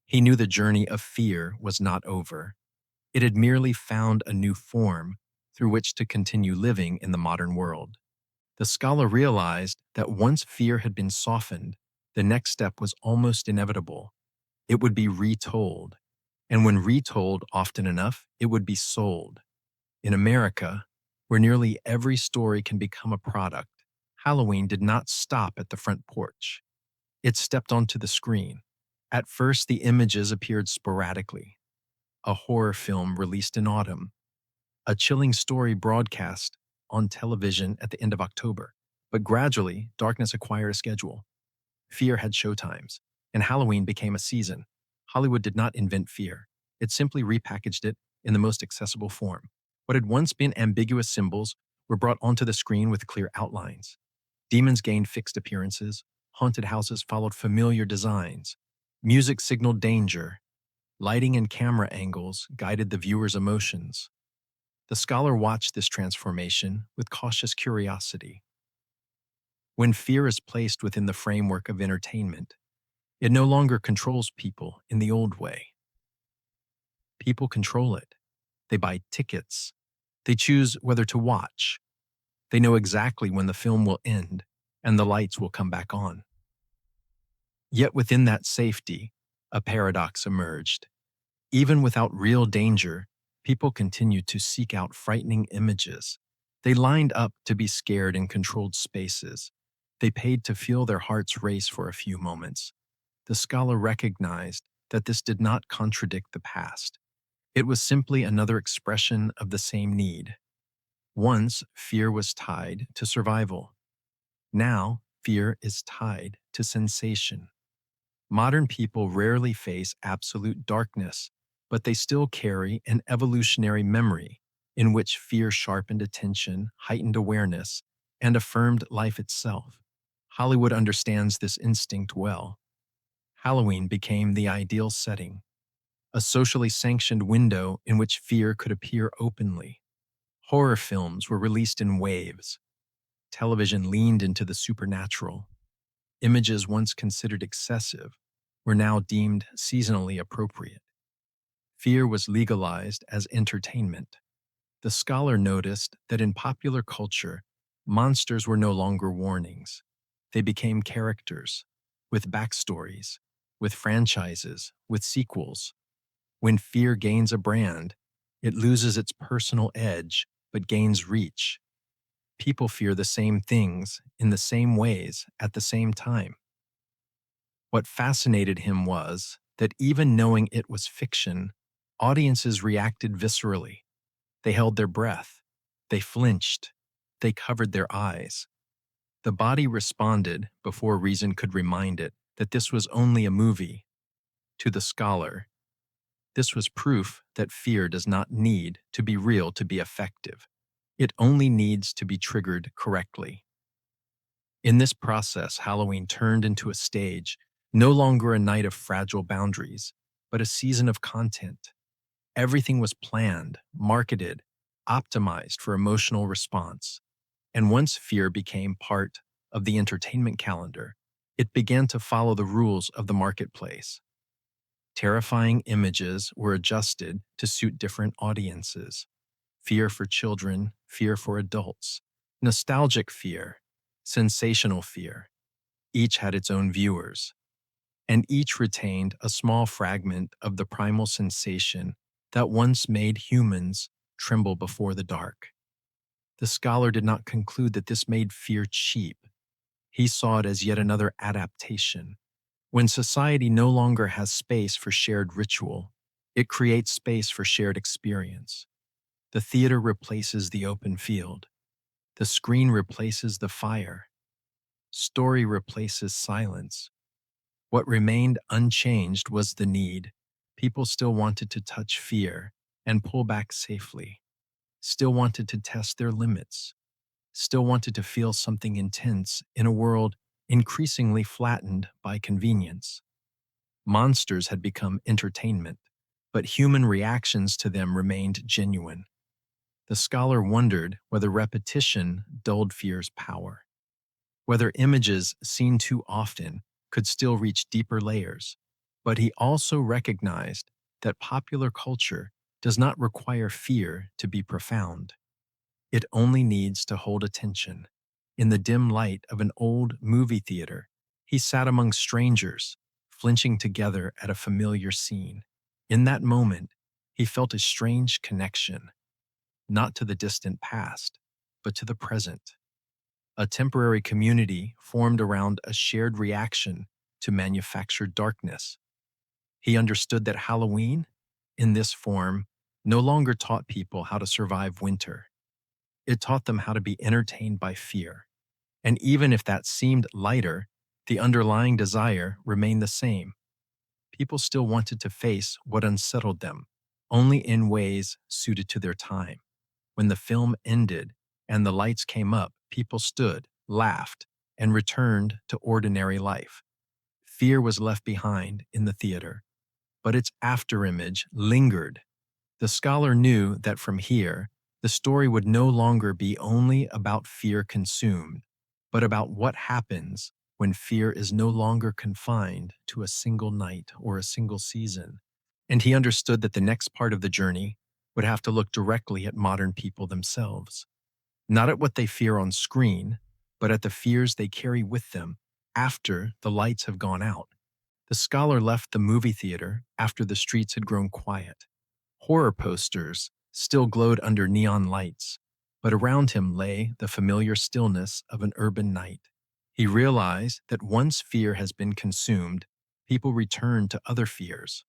He knew the journey of fear was not over. It had merely found a new form through which to continue living in the modern world. The scholar realized that once fear had been softened, the next step was almost inevitable. It would be retold, and when retold often enough, it would be sold. In America, where nearly every story can become a product, Halloween did not stop at the front porch. It stepped onto the screen. At first, the images appeared sporadically. A horror film released in autumn, a chilling story broadcast on television at the end of October. But gradually, darkness acquired a schedule. Fear had showtimes, and Halloween became a season. Hollywood did not invent fear. It simply repackaged it in the most accessible form. What had once been ambiguous symbols were brought onto the screen with clear outlines. Demons gained fixed appearances. Haunted houses followed familiar designs. Music signaled danger. Lighting and camera angles guided the viewer's emotions. The scholar watched this transformation with cautious curiosity. When fear is placed within the framework of entertainment, it no longer controls people in the old way. People control it. They buy tickets. They choose whether to watch. They know exactly when the film will end and the lights will come back on. Yet within that safety, a paradox emerged. Even without real danger, people continued to seek out frightening images. They lined up to be scared in controlled spaces. They paid to feel their hearts race for a few moments. The scholar recognized that this did not contradict the past. It was simply another expression of the same need. Once, fear was tied to survival. Now, fear is tied to sensation. Modern people rarely face absolute darkness, but they still carry an evolutionary memory in which fear sharpened attention, heightened awareness, and affirmed life itself. Hollywood understands this instinct well. Halloween became the ideal setting, a socially sanctioned window in which fear could appear openly. Horror films were released in waves. Television leaned into the supernatural. Images once considered excessive were now deemed seasonally appropriate. Fear was legalized as entertainment. The scholar noticed that in popular culture, monsters were no longer warnings. They became characters, with backstories, with franchises, with sequels. When fear gains a brand, it loses its personal edge but gains reach. People fear the same things in the same ways at the same time. What fascinated him was that even knowing it was fiction, audiences reacted viscerally. They held their breath. They flinched. They covered their eyes. The body responded before reason could remind it that this was only a movie. To the scholar, this was proof that fear does not need to be real to be effective. It only needs to be triggered correctly. In this process, Halloween turned into a stage, no longer a night of fragile boundaries, but a season of content. Everything was planned, marketed, optimized for emotional response. And once fear became part of the entertainment calendar, it began to follow the rules of the marketplace. Terrifying images were adjusted to suit different audiences. Fear for children, fear for adults, nostalgic fear, sensational fear. Each had its own viewers, and each retained a small fragment of the primal sensation that once made humans tremble before the dark. The scholar did not conclude that this made fear cheap. He saw it as yet another adaptation. When society no longer has space for shared ritual, it creates space for shared experience. The theater replaces the open field. The screen replaces the fire. Story replaces silence. What remained unchanged was the need. People still wanted to touch fear and pull back safely, still wanted to test their limits, still wanted to feel something intense in a world increasingly flattened by convenience. Monsters had become entertainment, but human reactions to them remained genuine. The scholar wondered whether repetition dulled fear's power, whether images seen too often could still reach deeper layers. But he also recognized that popular culture does not require fear to be profound. It only needs to hold attention. In the dim light of an old movie theater, he sat among strangers, flinching together at a familiar scene. In that moment, he felt a strange connection, not to the distant past, but to the present. A temporary community formed around a shared reaction to manufactured darkness. He understood that Halloween, in this form, no longer taught people how to survive winter. It taught them how to be entertained by fear. And even if that seemed lighter, the underlying desire remained the same. People still wanted to face what unsettled them, only in ways suited to their time. When the film ended and the lights came up, people stood, laughed, and returned to ordinary life. Fear was left behind in the theater, but its afterimage lingered. The scholar knew that from here, the story would no longer be only about fear consumed, but about what happens when fear is no longer confined to a single night or a single season. And he understood that the next part of the journey would have to look directly at modern people themselves, not at what they fear on screen, but at the fears they carry with them after the lights have gone out. The scholar left the movie theater after the streets had grown quiet. Horror posters still glowed under neon lights, but around him lay the familiar stillness of an urban night. He realized that once fear has been consumed, people return to other fears,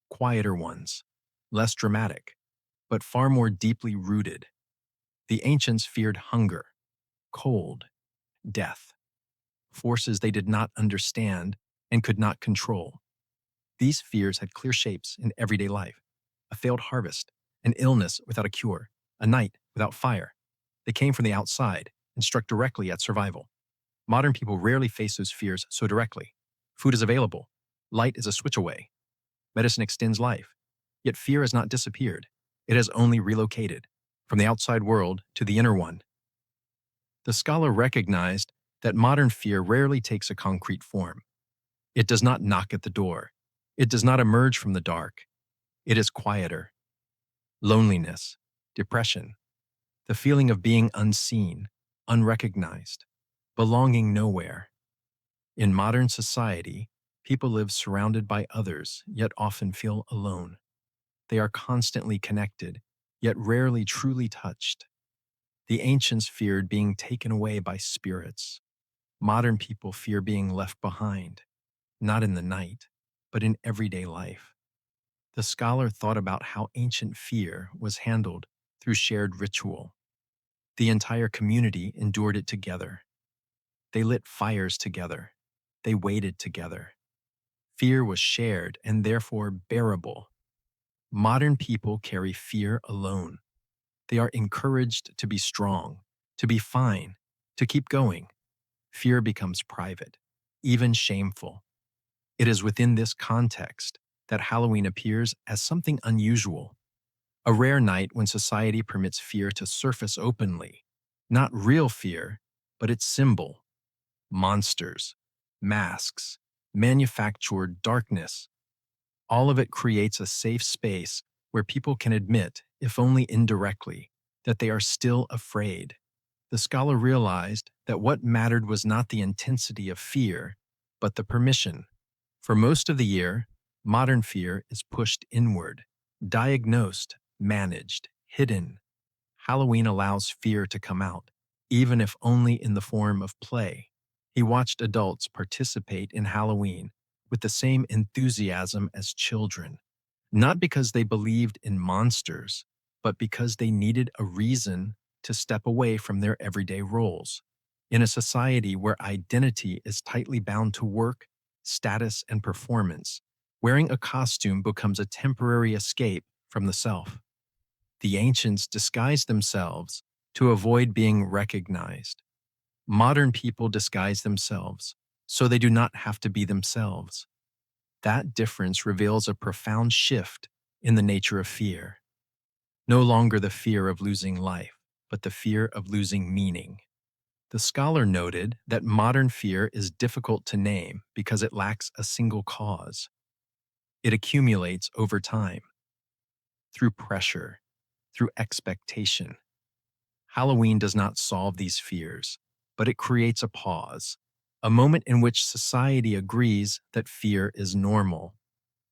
quieter ones, less dramatic, but far more deeply rooted. The ancients feared hunger, cold, death, forces they did not understand and could not control. These fears had clear shapes in everyday life: a failed harvest, an illness without a cure, a night without fire. They came from the outside and struck directly at survival. Modern people rarely face those fears so directly. Food is available. Light is a switch away. Medicine extends life. Yet fear has not disappeared. It has only relocated from the outside world to the inner one. The scholar recognized that modern fear rarely takes a concrete form. It does not knock at the door. It does not emerge from the dark. It is quieter. Loneliness, depression, the feeling of being unseen, unrecognized, belonging nowhere. In modern society, people live surrounded by others, yet often feel alone. They are constantly connected, yet rarely truly touched. The ancients feared being taken away by spirits. Modern people fear being left behind, not in the night, but in everyday life. The scholar thought about how ancient fear was handled through shared ritual. The entire community endured it together. They lit fires together. They waited together. Fear was shared and therefore bearable. Modern people carry fear alone. They are encouraged to be strong, to be fine, to keep going. Fear becomes private, even shameful. It is within this context that Halloween appears as something unusual, a rare night when society permits fear to surface openly. Not real fear, but its symbol: monsters, masks, manufactured darkness. All of it creates a safe space where people can admit, if only indirectly, that they are still afraid. The scholar realized that what mattered was not the intensity of fear, but the permission. For most of the year, modern fear is pushed inward, diagnosed, managed, hidden. Halloween allows fear to come out, even if only in the form of play. He watched adults participate in Halloween with the same enthusiasm as children, not because they believed in monsters, but because they needed a reason to step away from their everyday roles. In a society where identity is tightly bound to work, status, and performance, wearing a costume becomes a temporary escape from the self. The ancients disguised themselves to avoid being recognized. Modern people disguise themselves so they do not have to be themselves. That difference reveals a profound shift in the nature of fear. No longer the fear of losing life, but the fear of losing meaning. The scholar noted that modern fear is difficult to name because it lacks a single cause. It accumulates over time, through pressure, through expectation. Halloween does not solve these fears, but it creates a pause, a moment in which society agrees that fear is normal.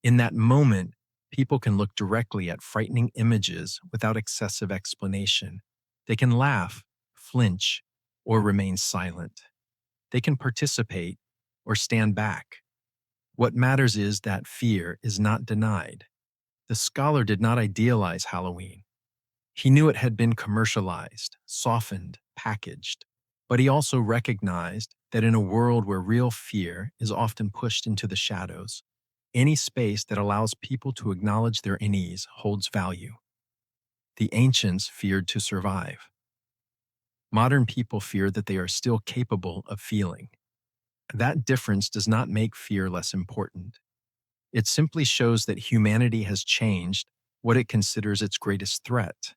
In that moment, people can look directly at frightening images without excessive explanation. They can laugh, flinch, or remain silent. They can participate or stand back. What matters is that fear is not denied. The scholar did not idealize Halloween. He knew it had been commercialized, softened, packaged, but he also recognized that in a world where real fear is often pushed into the shadows, any space that allows people to acknowledge their unease holds value. The ancients feared to survive. Modern people fear that they are still capable of feeling. That difference does not make fear less important. It simply shows that humanity has changed what it considers its greatest threat.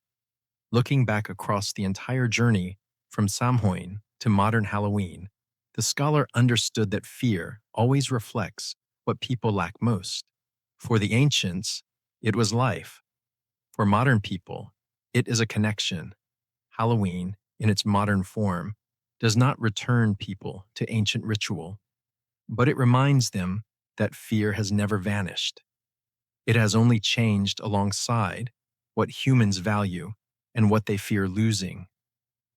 Looking back across the entire journey from Samhain to modern Halloween, the scholar understood that fear always reflects what people lack most. For the ancients, it was life. For modern people, it is a connection. Halloween, in its modern form, does not return people to ancient ritual, but it reminds them that fear has never vanished. It has only changed alongside what humans value and what they fear losing.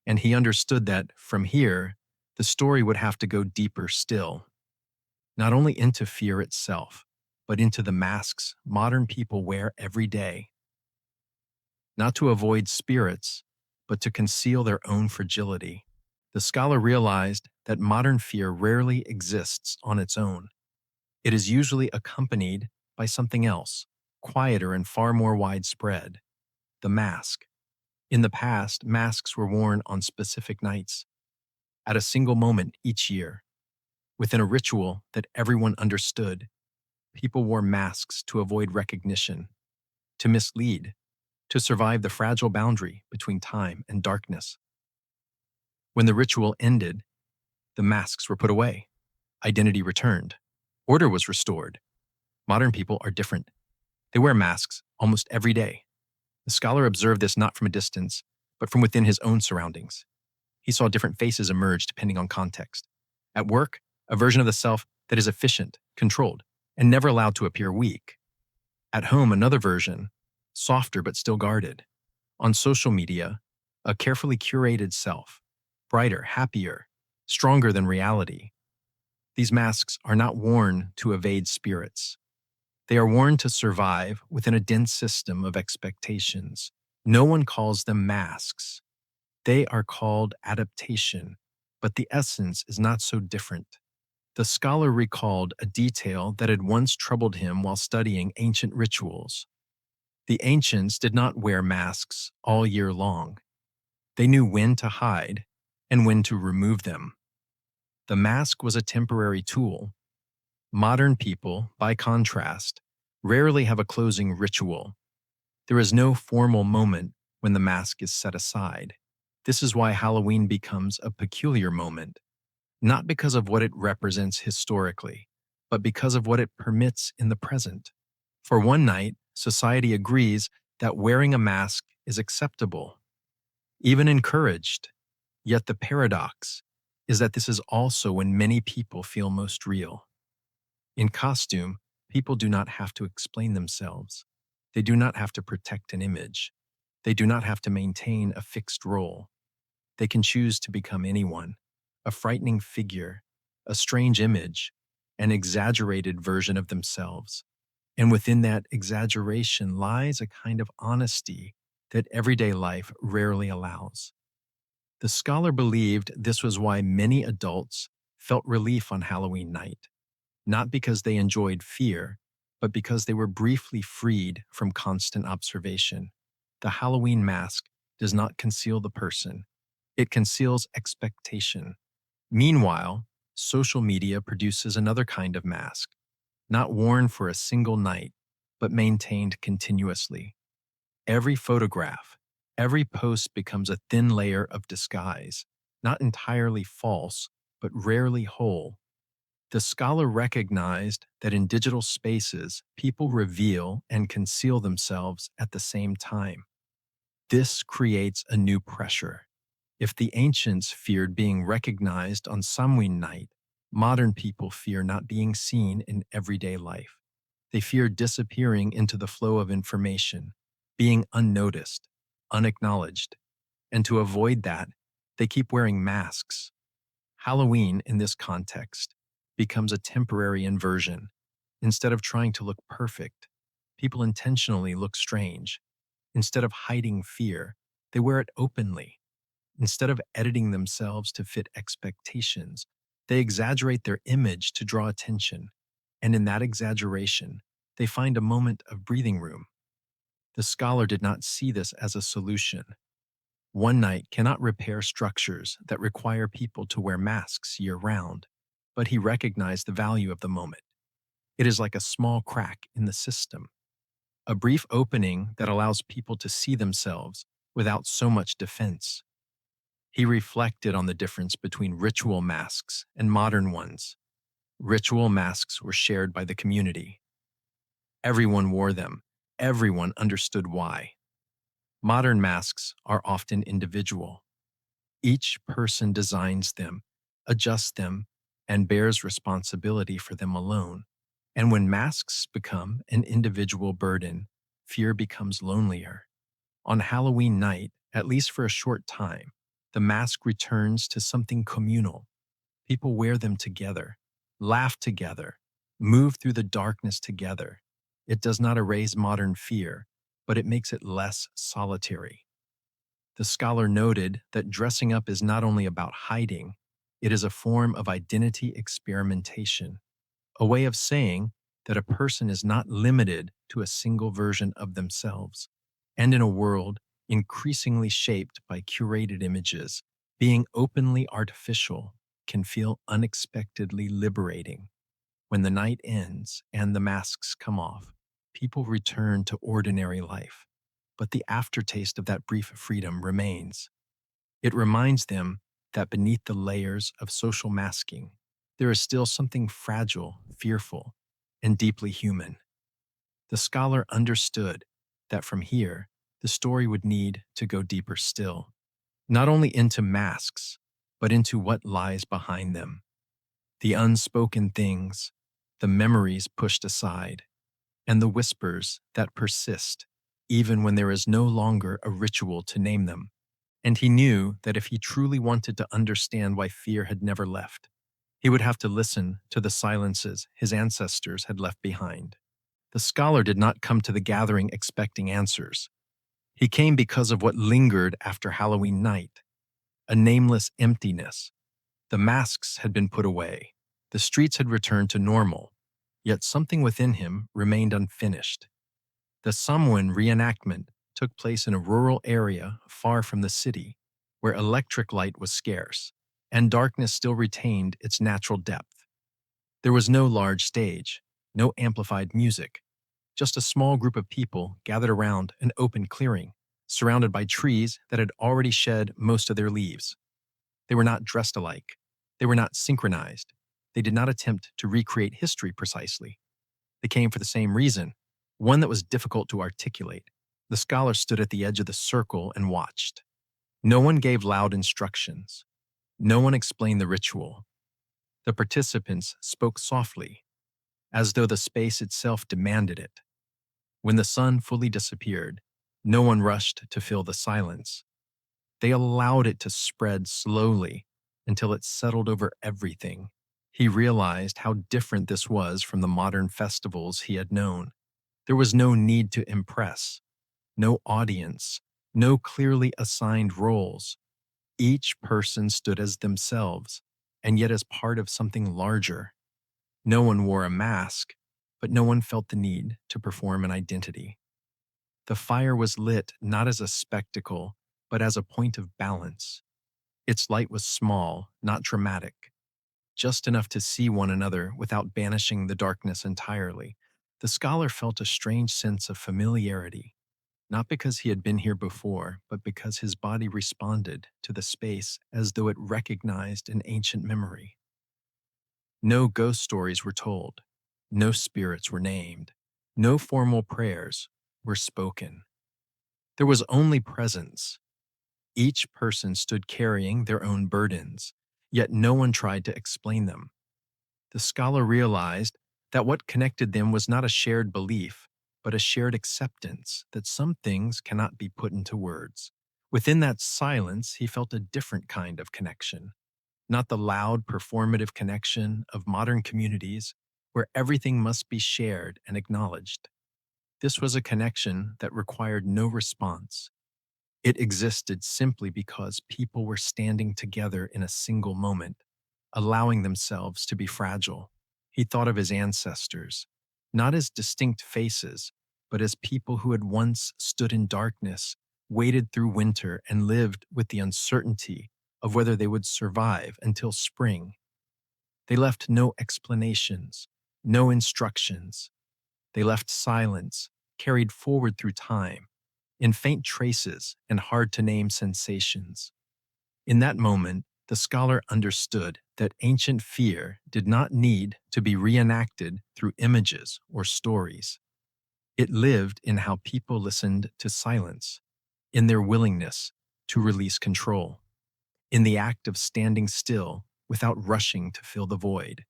And he understood that, from here, the story would have to go deeper still, not only into fear itself, but into the masks modern people wear every day, not to avoid spirits, but to conceal their own fragility. The scholar realized that modern fear rarely exists on its own. It is usually accompanied by something else, quieter and far more widespread: the mask. In the past, masks were worn on specific nights, at a single moment each year. Within a ritual that everyone understood, people wore masks to avoid recognition, to mislead, to survive the fragile boundary between time and darkness. When the ritual ended, the masks were put away, identity returned, order was restored. Modern people are different. They wear masks almost every day. The scholar observed this not from a distance, but from within his own surroundings. He saw different faces emerge depending on context. At work, a version of the self that is efficient, controlled, and never allowed to appear weak. At home, another version, softer but still guarded. On social media, a carefully curated self, brighter, happier, stronger than reality. These masks are not worn to evade spirits. They are worn to survive within a dense system of expectations. No one calls them masks. They are called adaptation, but the essence is not so different. The scholar recalled a detail that had once troubled him while studying ancient rituals. The ancients did not wear masks all year long. They knew when to hide and when to remove them. The mask was a temporary tool. Modern people, by contrast, rarely have a closing ritual. There is no formal moment when the mask is set aside. This is why Halloween becomes a peculiar moment, not because of what it represents historically, but because of what it permits in the present. For one night, society agrees that wearing a mask is acceptable, even encouraged. Yet the paradox: is that this is also when many people feel most real. In costume, people do not have to explain themselves. They do not have to protect an image. They do not have to maintain a fixed role. They can choose to become anyone, a frightening figure, a strange image, an exaggerated version of themselves. And within that exaggeration lies a kind of honesty that everyday life rarely allows. The scholar believed this was why many adults felt relief on Halloween night, not because they enjoyed fear, but because they were briefly freed from constant observation. The Halloween mask does not conceal the person, it conceals expectation. Meanwhile, social media produces another kind of mask, not worn for a single night, but maintained continuously. Every photograph, every post becomes a thin layer of disguise, not entirely false, but rarely whole. The scholar recognized that in digital spaces, people reveal and conceal themselves at the same time. This creates a new pressure. If the ancients feared being recognized on Samhain night, modern people fear not being seen in everyday life. They fear disappearing into the flow of information, being unnoticed, unacknowledged, and to avoid that, they keep wearing masks. Halloween, in this context, becomes a temporary inversion. Instead of trying to look perfect, people intentionally look strange. Instead of hiding fear, they wear it openly. Instead of editing themselves to fit expectations, they exaggerate their image to draw attention. And in that exaggeration, they find a moment of breathing room. The scholar did not see this as a solution. One night cannot repair structures that require people to wear masks year round, but he recognized the value of the moment. It is like a small crack in the system, a brief opening that allows people to see themselves without so much defense. He reflected on the difference between ritual masks and modern ones. Ritual masks were shared by the community. Everyone wore them. Everyone understood why. Modern masks are often individual. Each person designs them, adjusts them, and bears responsibility for them alone. And when masks become an individual burden, fear becomes lonelier. On Halloween night, at least for a short time, the mask returns to something communal. People wear them together, laugh together, move through the darkness together. It does not erase modern fear, but it makes it less solitary. The scholar noted that dressing up is not only about hiding, it is a form of identity experimentation, a way of saying that a person is not limited to a single version of themselves. And in a world increasingly shaped by curated images, being openly artificial can feel unexpectedly liberating. When the night ends and the masks come off, people return to ordinary life. But the aftertaste of that brief freedom remains. It reminds them that beneath the layers of social masking, there is still something fragile, fearful, and deeply human. The scholar understood that from here, the story would need to go deeper still, not only into masks, but into what lies behind them. The unspoken things, the memories pushed aside, and the whispers that persist, even when there is no longer a ritual to name them. And he knew that if he truly wanted to understand why fear had never left, he would have to listen to the silences his ancestors had left behind. The scholar did not come to the gathering expecting answers. He came because of what lingered after Halloween night, a nameless emptiness. The masks had been put away. The streets had returned to normal, yet something within him remained unfinished. The Samhain reenactment took place in a rural area far from the city, where electric light was scarce, and darkness still retained its natural depth. There was no large stage, no amplified music, just a small group of people gathered around an open clearing, surrounded by trees that had already shed most of their leaves. They were not dressed alike. They were not synchronized. They did not attempt to recreate history precisely. They came for the same reason, one that was difficult to articulate. The scholar stood at the edge of the circle and watched. No one gave loud instructions. No one explained the ritual. The participants spoke softly, as though the space itself demanded it. When the sun fully disappeared, no one rushed to fill the silence. They allowed it to spread slowly until it settled over everything. He realized how different this was from the modern festivals he had known. There was no need to impress, no audience, no clearly assigned roles. Each person stood as themselves, and yet as part of something larger. No one wore a mask, but no one felt the need to perform an identity. The fire was lit not as a spectacle, but as a point of balance. Its light was small, not dramatic, just enough to see one another without banishing the darkness entirely. The scholar felt a strange sense of familiarity, not because he had been here before, but because his body responded to the space as though it recognized an ancient memory. No ghost stories were told, no spirits were named, no formal prayers were spoken. There was only presence. Each person stood carrying their own burdens, yet no one tried to explain them. The scholar realized that what connected them was not a shared belief, but a shared acceptance that some things cannot be put into words. Within that silence, he felt a different kind of connection, not the loud, performative connection of modern communities where everything must be shared and acknowledged. This was a connection that required no response. It existed simply because people were standing together in a single moment, allowing themselves to be fragile. He thought of his ancestors, not as distinct faces, but as people who had once stood in darkness, waded through winter, and lived with the uncertainty of whether they would survive until spring. They left no explanations, no instructions. They left silence, carried forward through time, in faint traces and hard-to-name sensations. In that moment, the scholar understood that ancient fear did not need to be reenacted through images or stories. It lived in how people listened to silence, in their willingness to release control, in the act of standing still without rushing to fill the void.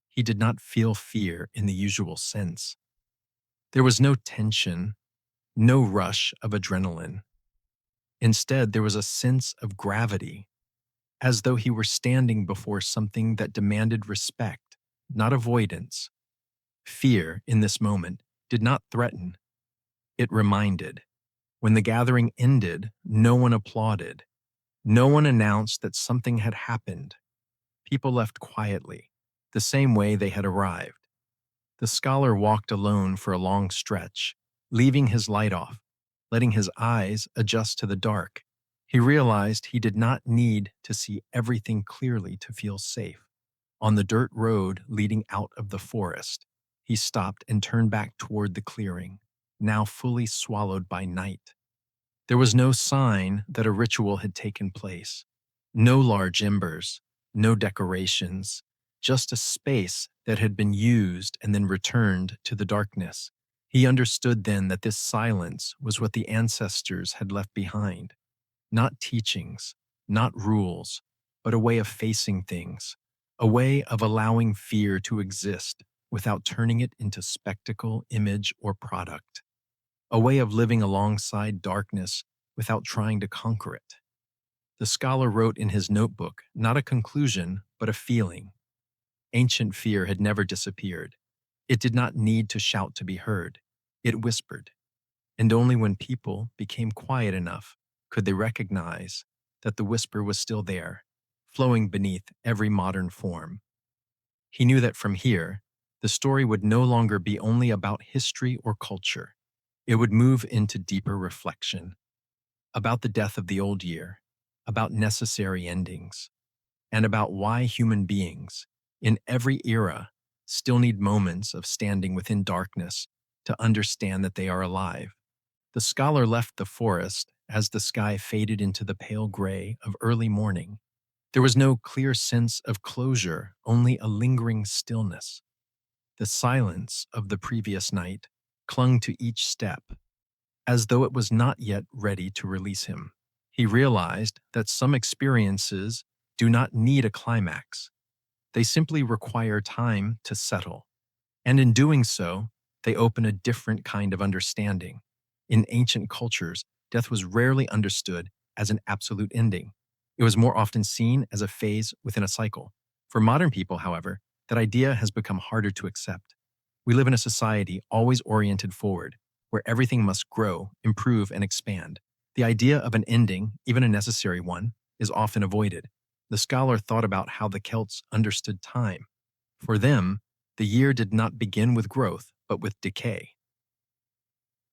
He did not feel fear in the usual sense. There was no tension, no rush of adrenaline. Instead, there was a sense of gravity, as though he were standing before something that demanded respect, not avoidance. Fear, in this moment, did not threaten, it reminded. When the gathering ended, no one applauded. No one announced that something had happened. People left quietly, the same way they had arrived. The scholar walked alone for a long stretch, leaving his light off, letting his eyes adjust to the dark. He realized he did not need to see everything clearly to feel safe. On the dirt road leading out of the forest, he stopped and turned back toward the clearing, now fully swallowed by night. There was no sign that a ritual had taken place. No large embers, no decorations, just a space that had been used and then returned to the darkness. He understood then that this silence was what the ancestors had left behind. Not teachings, not rules, but a way of facing things, a way of allowing fear to exist without turning it into spectacle, image, or product, a way of living alongside darkness without trying to conquer it. The scholar wrote in his notebook not a conclusion, but a feeling. Ancient fear had never disappeared. It did not need to shout to be heard. It whispered. And only when people became quiet enough could they recognize that the whisper was still there, flowing beneath every modern form. He knew that from here, the story would no longer be only about history or culture. It would move into deeper reflection about the death of the old year, about necessary endings, and about why human beings, in every era, still need moments of standing within darkness to understand that they are alive. The scholar left the forest as the sky faded into the pale gray of early morning. There was no clear sense of closure, only a lingering stillness. The silence of the previous night clung to each step, as though it was not yet ready to release him. He realized that some experiences do not need a climax. They simply require time to settle. And in doing so, they open a different kind of understanding. In ancient cultures, death was rarely understood as an absolute ending. It was more often seen as a phase within a cycle. For modern people, however, that idea has become harder to accept. We live in a society always oriented forward, where everything must grow, improve, and expand. The idea of an ending, even a necessary one, is often avoided. The scholar thought about how the Celts understood time. For them, the year did not begin with growth, but with decay.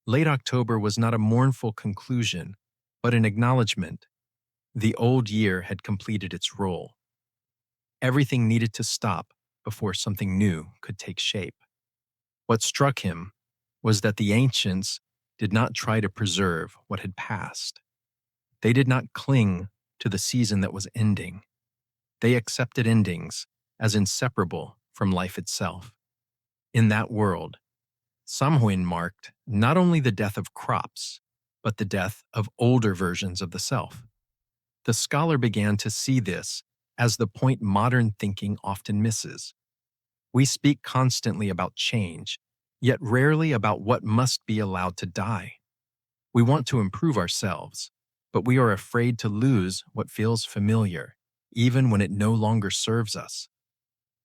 Late October was not a mournful conclusion, but an acknowledgement. The old year had completed its role. Everything needed to stop before something new could take shape. What struck him was that the ancients did not try to preserve what had passed. They did not cling to the season that was ending. They accepted endings as inseparable from life itself. In that world, Samhain marked not only the death of crops, but the death of older versions of the self. The scholar began to see this as the point modern thinking often misses. We speak constantly about change, yet rarely about what must be allowed to die. We want to improve ourselves, but we are afraid to lose what feels familiar, even when it no longer serves us.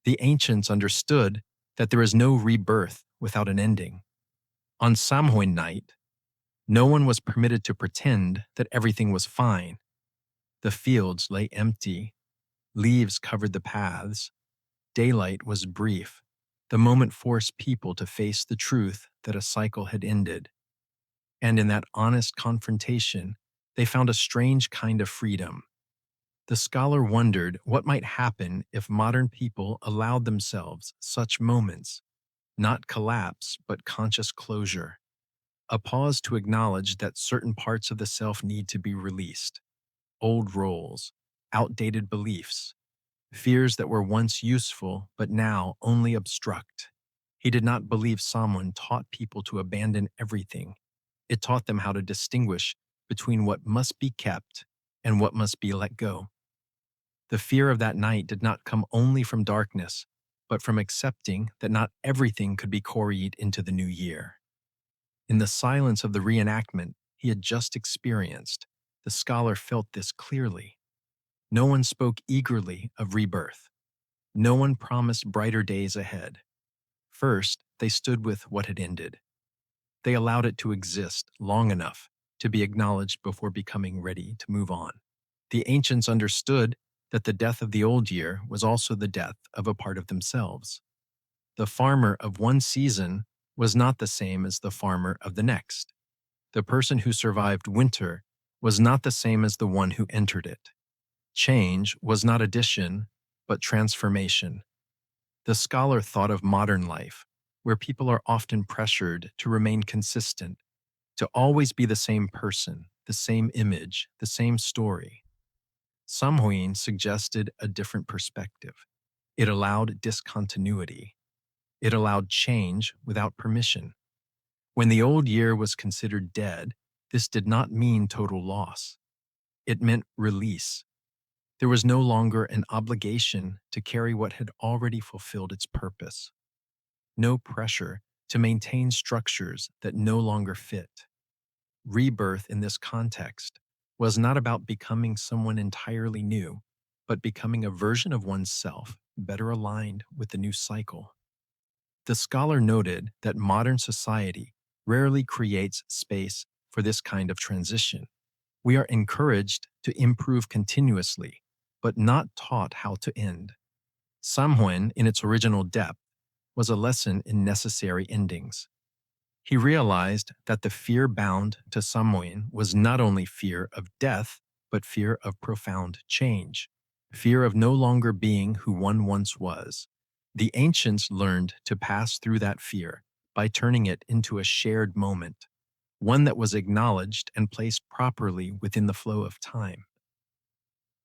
The ancients understood that there is no rebirth without an ending. On Samhain night, no one was permitted to pretend that everything was fine. The fields lay empty, leaves covered the paths, daylight was brief. The moment forced people to face the truth that a cycle had ended. And in that honest confrontation, they found a strange kind of freedom. The scholar wondered what might happen if modern people allowed themselves such moments, not collapse, but conscious closure. A pause to acknowledge that certain parts of the self need to be released. Old roles, outdated beliefs, fears that were once useful but now only obstruct. He did not believe someone taught people to abandon everything. It taught them how to distinguish between what must be kept and what must be let go. The fear of that night did not come only from darkness, but from accepting that not everything could be carried into the new year. In the silence of the reenactment he had just experienced, the scholar felt this clearly. No one spoke eagerly of rebirth. No one promised brighter days ahead. First, they stood with what had ended. They allowed it to exist long enough to be acknowledged before becoming ready to move on. The ancients understood that the death of the old year was also the death of a part of themselves. The farmer of one season was not the same as the farmer of the next. The person who survived winter was not the same as the one who entered it. Change was not addition, but transformation. The scholar thought of modern life, where people are often pressured to remain consistent, to always be the same person, the same image, the same story. Samhain suggested a different perspective. It allowed discontinuity. It allowed change without permission. When the old year was considered dead, this did not mean total loss. It meant release. There was no longer an obligation to carry what had already fulfilled its purpose. No pressure to maintain structures that no longer fit. Rebirth in this context was not about becoming someone entirely new, but becoming a version of oneself better aligned with the new cycle. The scholar noted that modern society rarely creates space for this kind of transition. We are encouraged to improve continuously, but not taught how to end. Samhain, in its original depth, was a lesson in necessary endings. He realized that the fear bound to Samhain was not only fear of death, but fear of profound change, fear of no longer being who one once was. The ancients learned to pass through that fear by turning it into a shared moment, one that was acknowledged and placed properly within the flow of time.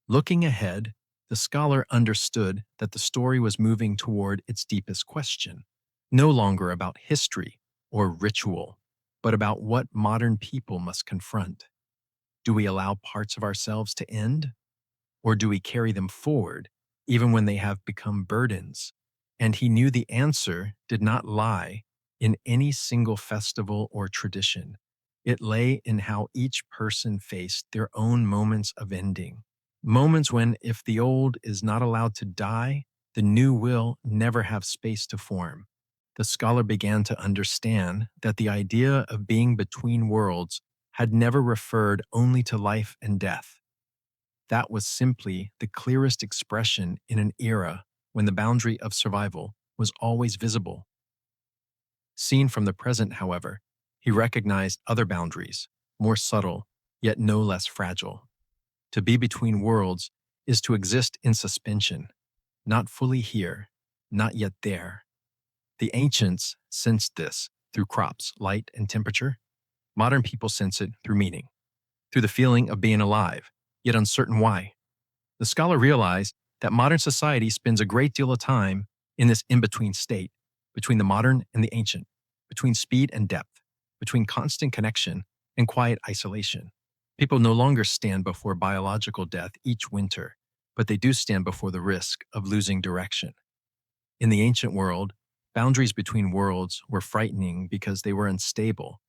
Looking ahead, the scholar understood that the story was moving toward its deepest question, no longer about history or ritual, but about what modern people must confront. Do we allow parts of ourselves to end? Or do we carry them forward, even when they have become burdens? And he knew the answer did not lie in any single festival or tradition. It lay in how each person faced their own moments of ending. Moments when, if the old is not allowed to die, the new will never have space to form. The scholar began to understand that the idea of being between worlds had never referred only to life and death. That was simply the clearest expression in an era when the boundary of survival was always visible. Seen from the present, however, he recognized other boundaries, more subtle, yet no less fragile. To be between worlds is to exist in suspension, not fully here, not yet there. The ancients sensed this through crops, light, and temperature. Modern people sense it through meaning, through the feeling of being alive, yet uncertain why. The scholar realized that modern society spends a great deal of time in this in between state, between the modern and the ancient, between speed and depth, between constant connection and quiet isolation. People no longer stand before biological death each winter, but they do stand before the risk of losing direction. In the ancient world, boundaries between worlds were frightening because they were unstable,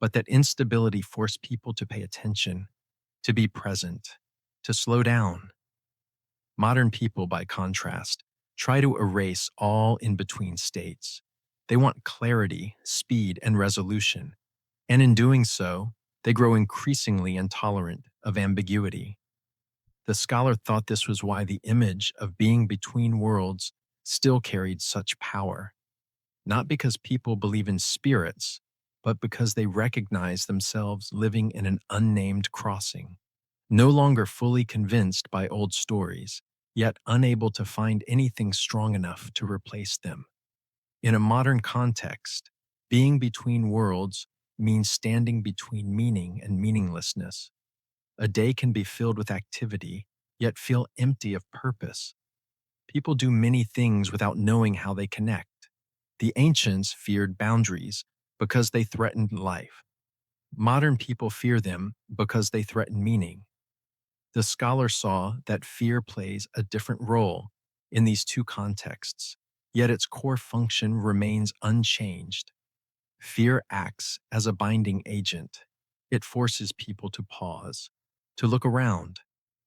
but that instability forced people to pay attention, to be present, to slow down. Modern people, by contrast, try to erase all in between states. They want clarity, speed, and resolution, and in doing so, they grow increasingly intolerant of ambiguity. The scholar thought this was why the image of being between worlds still carried such power, not because people believe in spirits, but because they recognize themselves living in an unnamed crossing, no longer fully convinced by old stories, yet unable to find anything strong enough to replace them. In a modern context, being between worlds means standing between meaning and meaninglessness. A day can be filled with activity, yet feel empty of purpose. People do many things without knowing how they connect. The ancients feared boundaries because they threatened life. Modern people fear them because they threaten meaning. The scholar saw that fear plays a different role in these two contexts, yet its core function remains unchanged. Fear acts as a binding agent. It forces people to pause, to look around,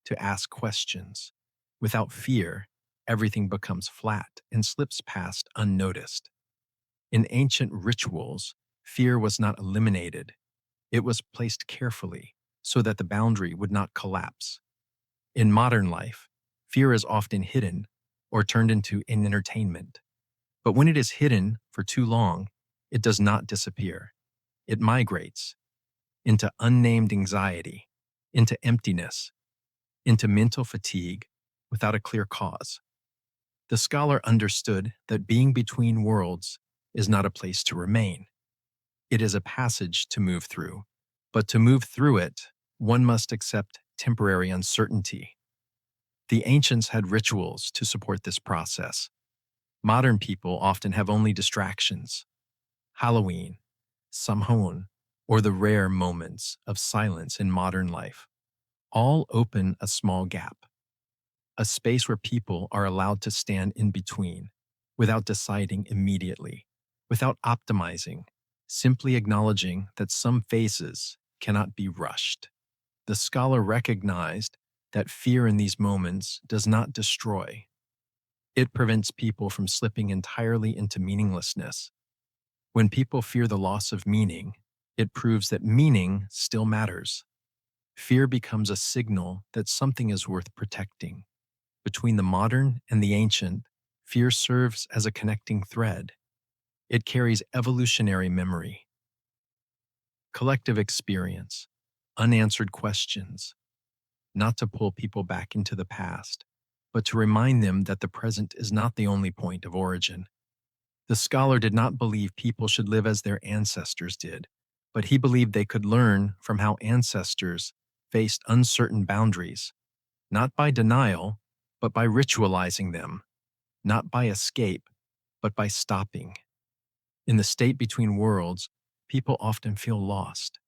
to ask questions. Without fear, everything becomes flat and slips past unnoticed. In ancient rituals, fear was not eliminated. It was placed carefully so that the boundary would not collapse. In modern life, fear is often hidden or turned into an entertainment. But when it is hidden for too long, it does not disappear. It migrates into unnamed anxiety, into emptiness, into mental fatigue without a clear cause. The scholar understood that being between worlds is not a place to remain. It is a passage to move through. But to move through it, one must accept temporary uncertainty. The ancients had rituals to support this process. Modern people often have only distractions. Halloween, Samhain, or the rare moments of silence in modern life all open a small gap, a space where people are allowed to stand in between without deciding immediately, without optimizing, simply acknowledging that some phases cannot be rushed. The scholar recognized that fear in these moments does not destroy. It prevents people from slipping entirely into meaninglessness. When people fear the loss of meaning, it proves that meaning still matters. Fear becomes a signal that something is worth protecting. Between the modern and the ancient, fear serves as a connecting thread. It carries evolutionary memory, collective experience, unanswered questions, not to pull people back into the past, but to remind them that the present is not the only point of origin. The scholar did not believe people should live as their ancestors did, but he believed they could learn from how ancestors faced uncertain boundaries, not by denial, but by ritualizing them, not by escape, but by stopping. In the state between worlds, people often feel lost,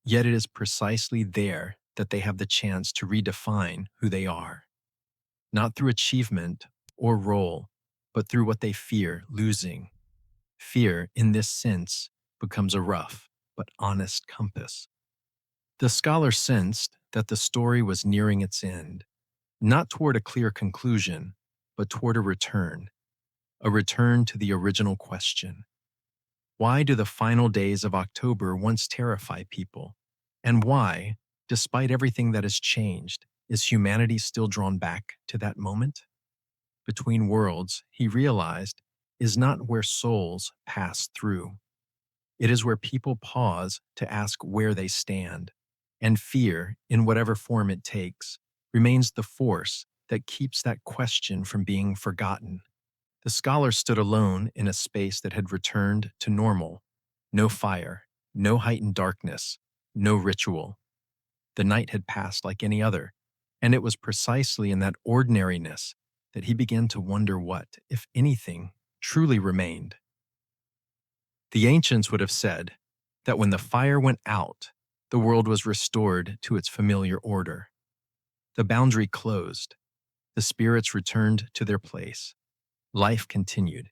yet it is precisely there that they have the chance to redefine who they are. not through achievement or role, but through what they fear losing. Fear, in this sense, becomes a rough but honest compass. The scholar sensed that the story was nearing its end, not toward a clear conclusion, but toward a return to the original question. Why do the final days of October once terrify people? And why, despite everything that has changed, is humanity still drawn back to that moment? Between worlds, he realized, is not where souls pass through. It is where people pause to ask where they stand. And fear, in whatever form it takes, remains the force that keeps that question from being forgotten. The scholar stood alone in a space that had returned to normal. No fire, no heightened darkness, no ritual. The night had passed like any other, and it was precisely in that ordinariness that he began to wonder what, if anything, truly remained. The ancients would have said that when the fire went out, the world was restored to its familiar order. The boundary closed, the spirits returned to their place. Life continued,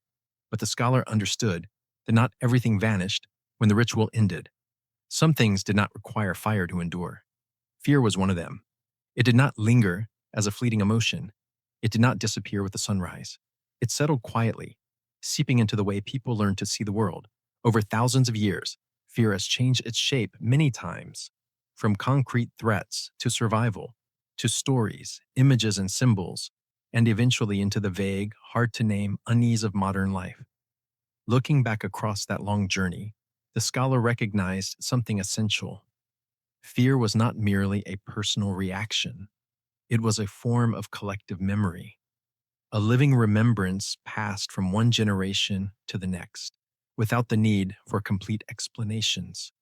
but the scholar understood that not everything vanished when the ritual ended. Some things did not require fire to endure. Fear was one of them. It did not linger as a fleeting emotion. It did not disappear with the sunrise. It settled quietly, seeping into the way people learned to see the world. Over thousands of years, fear has changed its shape many times, from concrete threats to survival, to stories, images, and symbols, and eventually into the vague, hard-to-name unease of modern life. Looking back across that long journey, the scholar recognized something essential. Fear was not merely a personal reaction. It was a form of collective memory, a living remembrance passed from one generation to the next, without the need for complete explanations.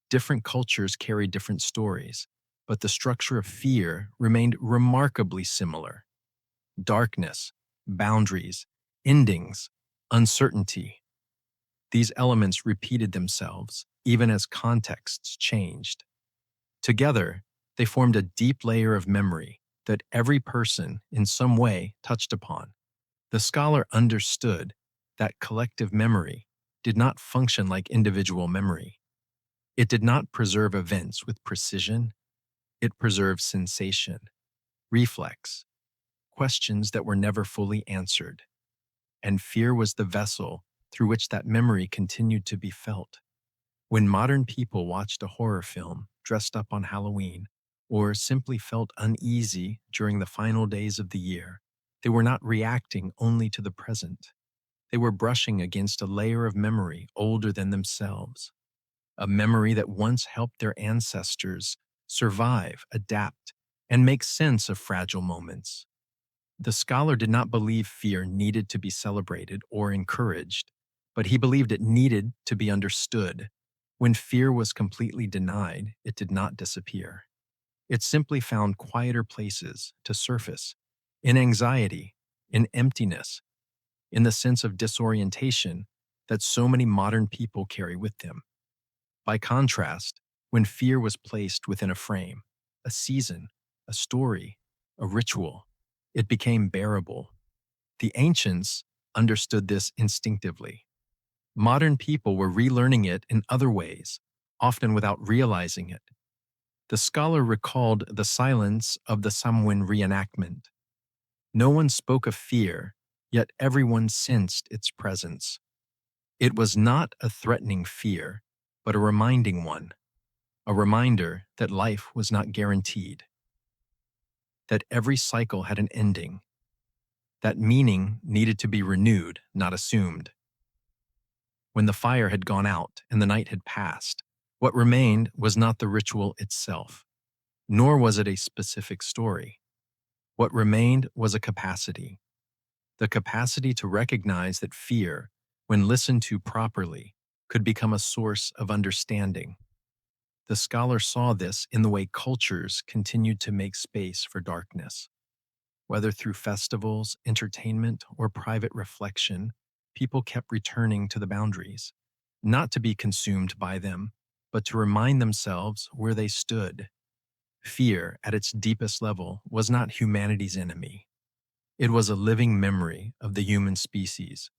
Different cultures carried different stories, but the structure of fear remained remarkably similar. Darkness, boundaries, endings, uncertainty. These elements repeated themselves, even as contexts changed. Together, they formed a deep layer of memory that every person, in some way, touched upon. The scholar understood that collective memory did not function like individual memory. It did not preserve events with precision, it preserved sensation, reflex, questions that were never fully answered. And fear was the vessel through which that memory continued to be felt. When modern people watched a horror film dressed up on Halloween, or simply felt uneasy during the final days of the year, they were not reacting only to the present. They were brushing against a layer of memory older than themselves, a memory that once helped their ancestors survive, adapt, and make sense of fragile moments. The scholar did not believe fear needed to be celebrated or encouraged, but he believed it needed to be understood. When fear was completely denied, it did not disappear. It simply found quieter places to surface, in anxiety, in emptiness, in the sense of disorientation that so many modern people carry with them. By contrast, when fear was placed within a frame, a season, a story, a ritual, it became bearable. The ancients understood this instinctively. Modern people were relearning it in other ways, often without realizing it. The scholar recalled the silence of the Samhain reenactment. No one spoke of fear, yet everyone sensed its presence. It was not a threatening fear, but a reminding one, a reminder that life was not guaranteed, that every cycle had an ending, that meaning needed to be renewed, not assumed. When the fire had gone out and the night had passed, what remained was not the ritual itself, nor was it a specific story. What remained was a capacity, the capacity to recognize that fear, when listened to properly, could become a source of understanding. The scholar saw this in the way cultures continued to make space for darkness. Whether through festivals, entertainment, or private reflection, people kept returning to the boundaries, not to be consumed by them, but to remind themselves where they stood. Fear, at its deepest level, was not humanity's enemy. It was a living memory of the human species,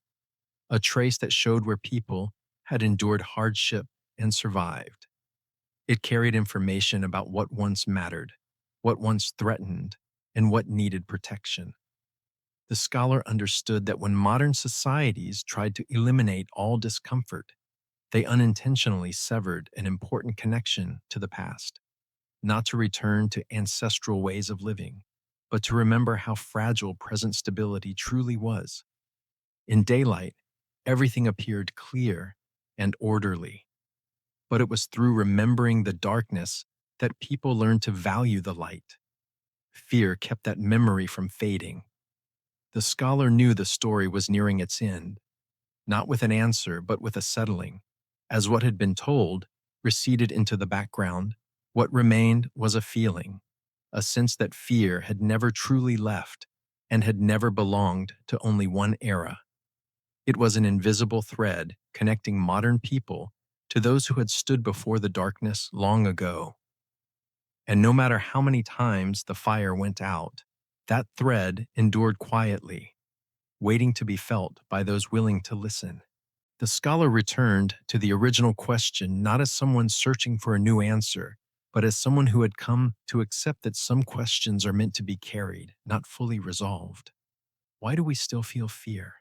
a trace that showed where people had endured hardship and survived. It carried information about what once mattered, what once threatened, and what needed protection. The scholar understood that when modern societies tried to eliminate all discomfort, they unintentionally severed an important connection to the past, not to return to ancestral ways of living, but to remember how fragile present stability truly was. In daylight, everything appeared clear and orderly, but it was through remembering the darkness that people learned to value the light. Fear kept that memory from fading. The scholar knew the story was nearing its end, not with an answer, but with a settling. As what had been told receded into the background, what remained was a feeling, a sense that fear had never truly left and had never belonged to only one era. It was an invisible thread connecting modern people to those who had stood before the darkness long ago. And no matter how many times the fire went out, that thread endured quietly, waiting to be felt by those willing to listen. The scholar returned to the original question not as someone searching for a new answer, but as someone who had come to accept that some questions are meant to be carried, not fully resolved. Why do we still feel fear?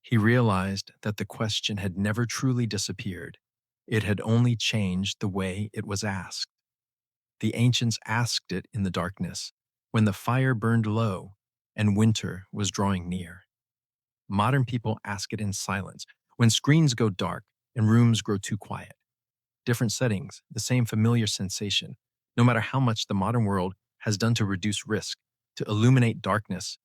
He realized that the question had never truly disappeared. It had only changed the way it was asked. The ancients asked it in the darkness, when the fire burned low and winter was drawing near. Modern people ask it in silence, when screens go dark and rooms grow too quiet. Different settings, the same familiar sensation, no matter how much the modern world has done to reduce risk, to illuminate darkness,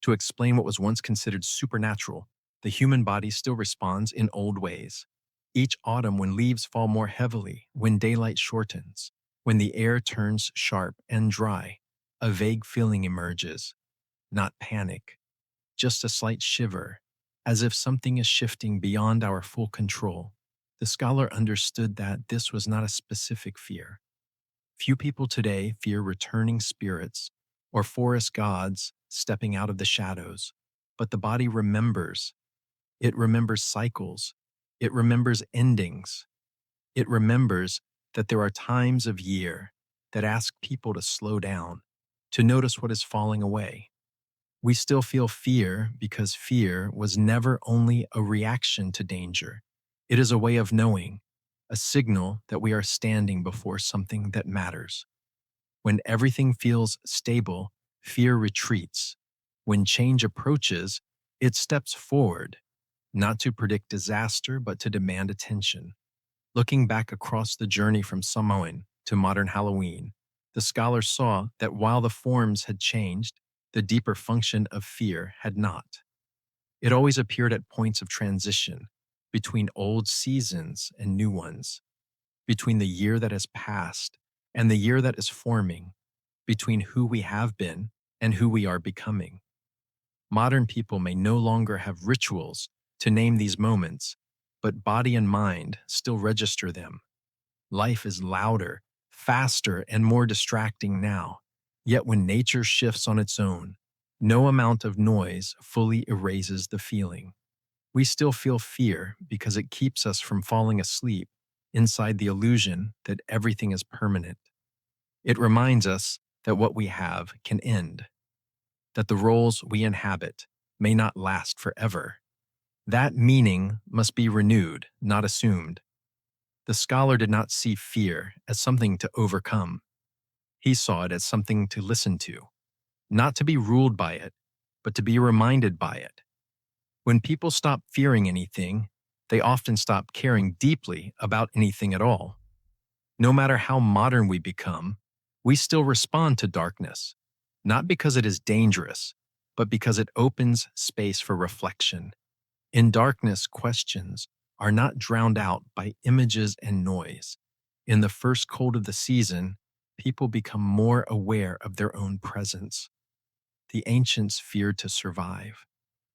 to explain what was once considered supernatural, the human body still responds in old ways. Each autumn, when leaves fall more heavily, when daylight shortens, when the air turns sharp and dry, a vague feeling emerges, not panic, just a slight shiver, as if something is shifting beyond our full control. The scholar understood that this was not a specific fear. Few people today fear returning spirits or forest gods stepping out of the shadows, but the body remembers. It remembers cycles. It remembers endings. It remembers that there are times of year that ask people to slow down, to notice what is falling away. We still feel fear because fear was never only a reaction to danger. It is a way of knowing, a signal that we are standing before something that matters. When everything feels stable, fear retreats. When change approaches, it steps forward, not to predict disaster, but to demand attention. Looking back across the journey from Samhain to modern Halloween, the scholar saw that while the forms had changed, the deeper function of fear had not. It always appeared at points of transition, between old seasons and new ones, between the year that has passed and the year that is forming, between who we have been and who we are becoming. Modern people may no longer have rituals to name these moments, but body and mind still register them. Life is louder, faster, and more distracting now. Yet when nature shifts on its own, no amount of noise fully erases the feeling. We still feel fear because it keeps us from falling asleep inside the illusion that everything is permanent. It reminds us that what we have can end, that the roles we inhabit may not last forever. That meaning must be renewed, not assumed. The scholar did not see fear as something to overcome. He saw it as something to listen to, not to be ruled by it, but to be reminded by it. When people stop fearing anything, they often stop caring deeply about anything at all. No matter how modern we become, we still respond to darkness, not because it is dangerous, but because it opens space for reflection. In darkness, questions are not drowned out by images and noise. In the first cold of the season, people become more aware of their own presence. The ancients feared to survive.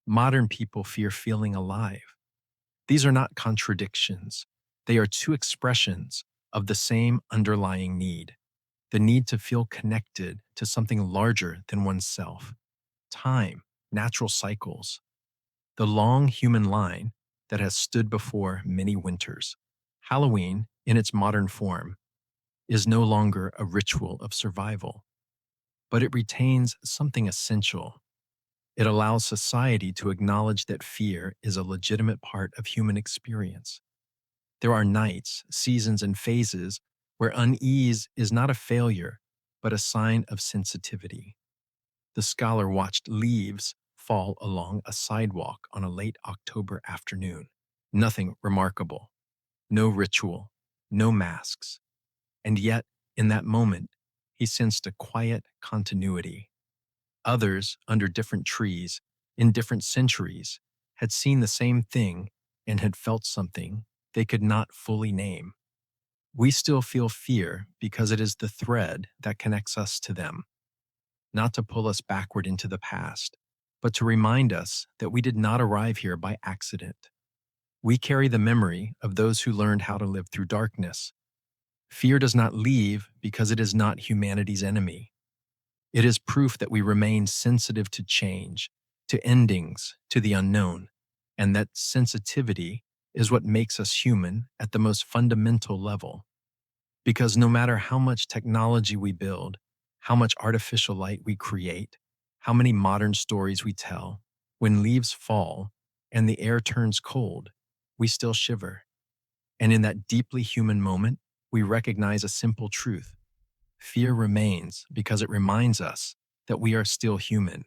Modern people fear feeling alive. These are not contradictions. They are two expressions of the same underlying need, the need to feel connected to something larger than oneself. Time. natural cycles, the long human line that has stood before many winters. Halloween, in its modern form, is no longer a ritual of survival, but it retains something essential. It allows society to acknowledge that fear is a legitimate part of human experience. There are nights, seasons, and phases where unease is not a failure, but a sign of sensitivity. The scholar watched leaves fall along a sidewalk on a late October afternoon. Nothing remarkable, no ritual, no masks. And yet, in that moment, he sensed a quiet continuity. Others, under different trees, in different centuries, had seen the same thing and had felt something they could not fully name. We still feel fear because it is the thread that connects us to them, not to pull us backward into the past, but to remind us that we did not arrive here by accident. We carry the memory of those who learned how to live through darkness. Fear does not leave because it is not humanity's enemy. It is proof that we remain sensitive to change, to endings, to the unknown, and that sensitivity is what makes us human at the most fundamental level. Because no matter how much technology we build, how much artificial light we create, how many modern stories we tell, when leaves fall and the air turns cold, we still shiver. And in that deeply human moment, we recognize a simple truth. Fear remains because it reminds us that we are still human.